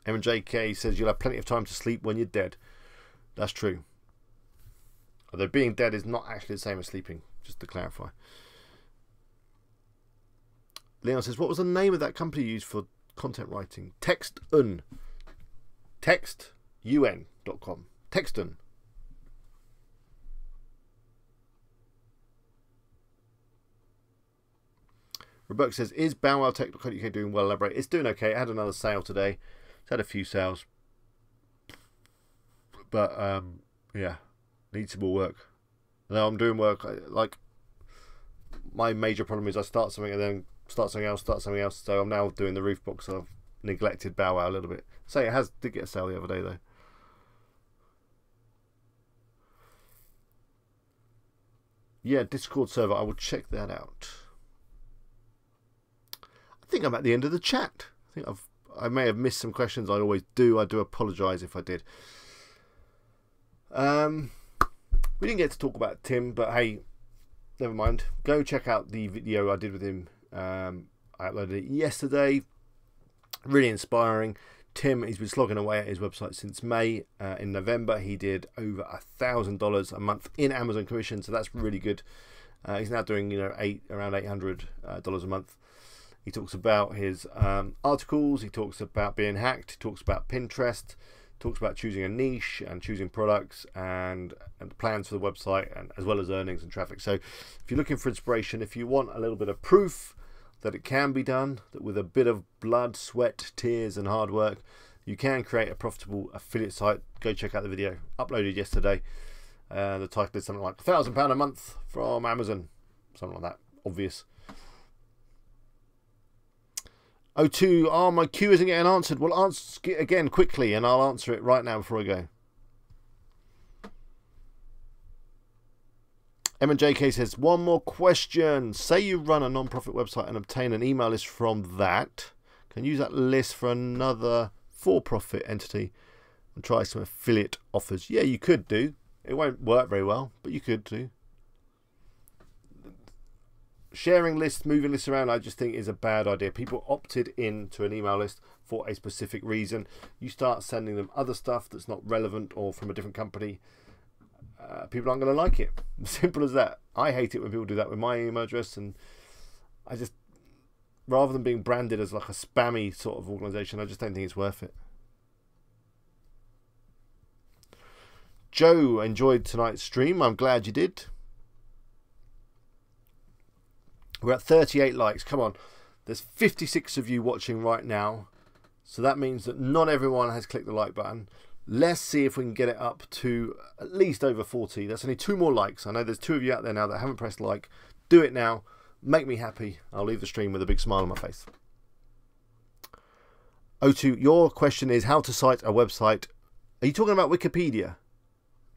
M&JK says, you'll have plenty of time to sleep when you're dead. That's true. Although being dead is not actually the same as sleeping, just to clarify. Leon says, what was the name of that company you used for content writing? Textun. Textun.com. Textun. Rebecca says, is bowwowtech.co.uk doing well? Elaborate. It's doing okay. It had another sale today. It's had a few sales. But, yeah, needs some more work. Now I'm doing work, like, my major problem is I start something and then start something else. So I'm now doing the roof box. So I've neglected Bow Wow a little bit. So it did get a sale the other day, though. Yeah, Discord server. I will check that out. I think I'm at the end of the chat. I may have missed some questions. I always do. I do apologise if I did. We didn't get to talk about Tim, but hey, never mind. Go check out the video I did with him. I uploaded it yesterday. Really inspiring. Tim, he's been slogging away at his website since May. In November, he did over $1,000 a month in Amazon commission, so that's really good. He's now doing, around $800 a month. He talks about his articles. He talks about being hacked. He talks about Pinterest. Talks about choosing a niche and choosing products and plans for the website, and as well as earnings and traffic. So if you're looking for inspiration, if you want a little bit of proof that it can be done, that with a bit of blood, sweat, tears and hard work, you can create a profitable affiliate site, go check out the video. Uploaded yesterday. The title is something like £1,000 a month from Amazon. Something like that. Obvious. O2, my queue isn't getting answered. Well, answer it again quickly, and I'll answer it right now before I go. M&JK says, one more question. Say you run a non-profit website and obtain an email list from that. Can you use that list for another for-profit entity and try some affiliate offers? Yeah, you could do. It won't work very well, but you could do. Sharing lists, moving lists around, I just think is a bad idea. People opted into an email list for a specific reason. You start sending them other stuff that's not relevant or from a different company, people aren't going to like it. Simple as that. I hate it when people do that with my email address, and I just, rather than being branded as like a spammy sort of organisation, I just don't think it's worth it. Joe enjoyed tonight's stream. I'm glad you did. We're at 38 likes. Come on. There's 56 of you watching right now. So that means that not everyone has clicked the like button. Let's see if we can get it up to at least over 40. That's only 2 more likes. I know there's 2 of you out there now that haven't pressed like. Do it now. Make me happy. I'll leave the stream with a big smile on my face. O2, your question is how to cite a website. Are you talking about Wikipedia?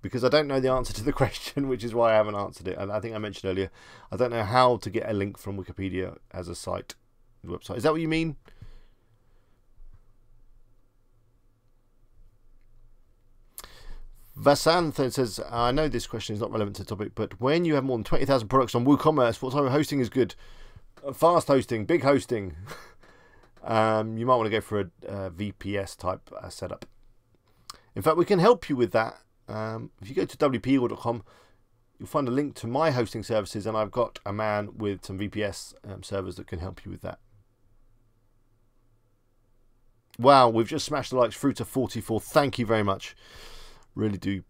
Because I don't know the answer to the question, which is why I haven't answered it. And I think I mentioned earlier, I don't know how to get a link from Wikipedia as a site website. Is that what you mean? Vasanth says, I know this question is not relevant to the topic, but when you have more than 20,000 products on WooCommerce, what type of hosting is good? Fast hosting, big hosting. You might want to go for a VPS type setup. In fact, we can help you with that. If you go to wpeagle.com, you'll find a link to my hosting services, and I've got a man with some VPS servers that can help you with that. Wow, we've just smashed the likes through to 44. Thank you very much. Really do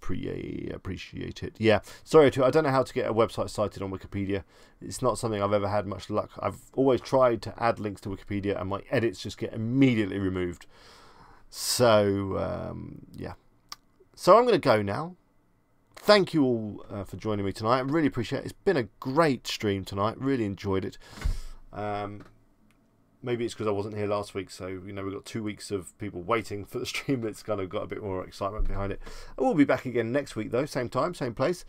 appreciate it. Yeah, sorry, I don't know how to get a website cited on Wikipedia. It's not something I've ever had much luck. I've always tried to add links to Wikipedia and my edits just get immediately removed. So, yeah. So I'm going to go now. Thank you all for joining me tonight. I really appreciate it. It's been a great stream tonight. Really enjoyed it. Maybe it's because I wasn't here last week, so you know we've got 2 weeks of people waiting for the stream. It's kind of got a bit more excitement behind it. I will be back again next week though, same time, same place,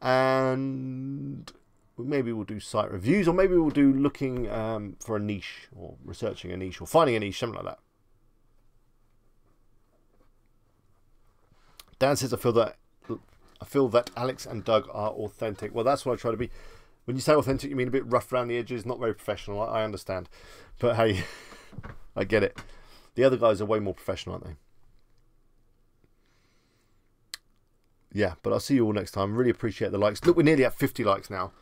and maybe we'll do site reviews, or maybe we'll do looking for a niche, or researching a niche, or finding a niche, something like that. Dan says, I feel that Alex and Doug are authentic. Well, that's what I try to be. When you say authentic, you mean a bit rough around the edges, not very professional. I understand. But hey, I get it. The other guys are way more professional, aren't they? Yeah, but I'll see you all next time. Really appreciate the likes. Look, we're nearly at 50 likes now.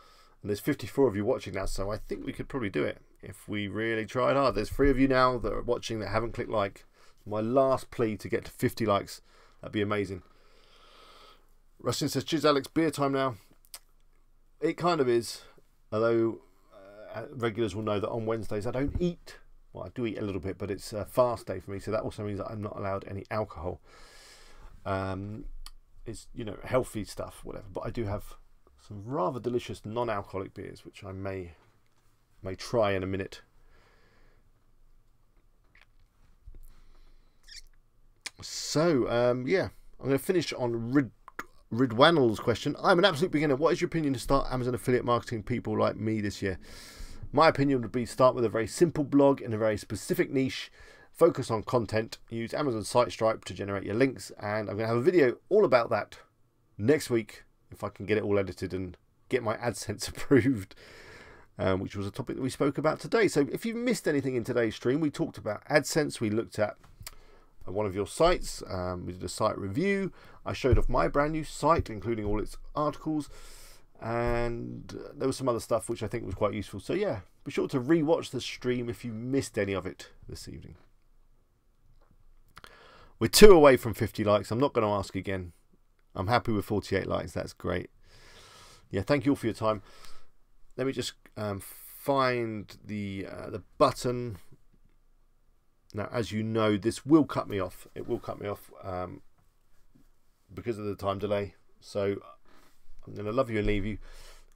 And there's 54 of you watching now, so I think we could probably do it if we really tried hard. There's 3 of you now that are watching that haven't clicked like. My last plea to get to 50 likes. That'd be amazing. Rustin says, cheers, Alex. Beer time now. It kind of is, although regulars will know that on Wednesdays I don't eat. Well, I do eat a little bit, but it's a fast day for me, so that also means that I'm not allowed any alcohol. It's, you know, healthy stuff, whatever. But I do have some rather delicious non-alcoholic beers, which I may try in a minute. So, yeah, I'm going to finish on Ridwanel's question. I'm an absolute beginner. What is your opinion to start Amazon affiliate marketing people like me this year? My opinion would be start with a very simple blog in a very specific niche. Focus on content. Use Amazon SiteStripe to generate your links. And I'm going to have a video all about that next week, if I can get it all edited and get my AdSense approved, which was a topic that we spoke about today. So if you missed anything in today's stream, we talked about AdSense. We looked at one of your sites. We did a site review. I showed off my brand new site, including all its articles, and there was some other stuff which I think was quite useful. So yeah, be sure to re-watch the stream if you missed any of it this evening. We're 2 away from 50 likes. I'm not going to ask again. I'm happy with 48 likes. That's great. Yeah, thank you all for your time. Let me just find the button. Now, as you know, this will cut me off. It will cut me off because of the time delay. So I'm going to love you and leave you.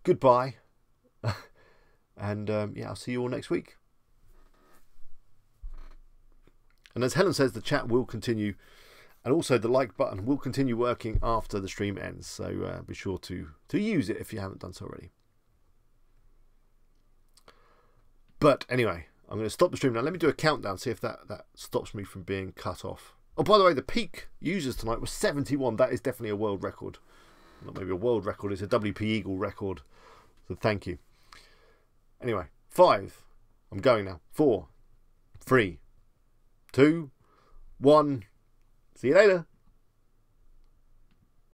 Goodbye. And yeah, I'll see you all next week. And as Helen says, the chat will continue. And also the like button will continue working after the stream ends. So be sure to use it if you haven't done so already. But anyway, I'm going to stop the stream now. Let me do a countdown, see if that stops me from being cut off. Oh, by the way, the peak users tonight was 71. That is definitely a world record. Not maybe a world record, it's a WP Eagle record. So thank you. Anyway, 5. I'm going now. 4, 3, 2, 1. See you later.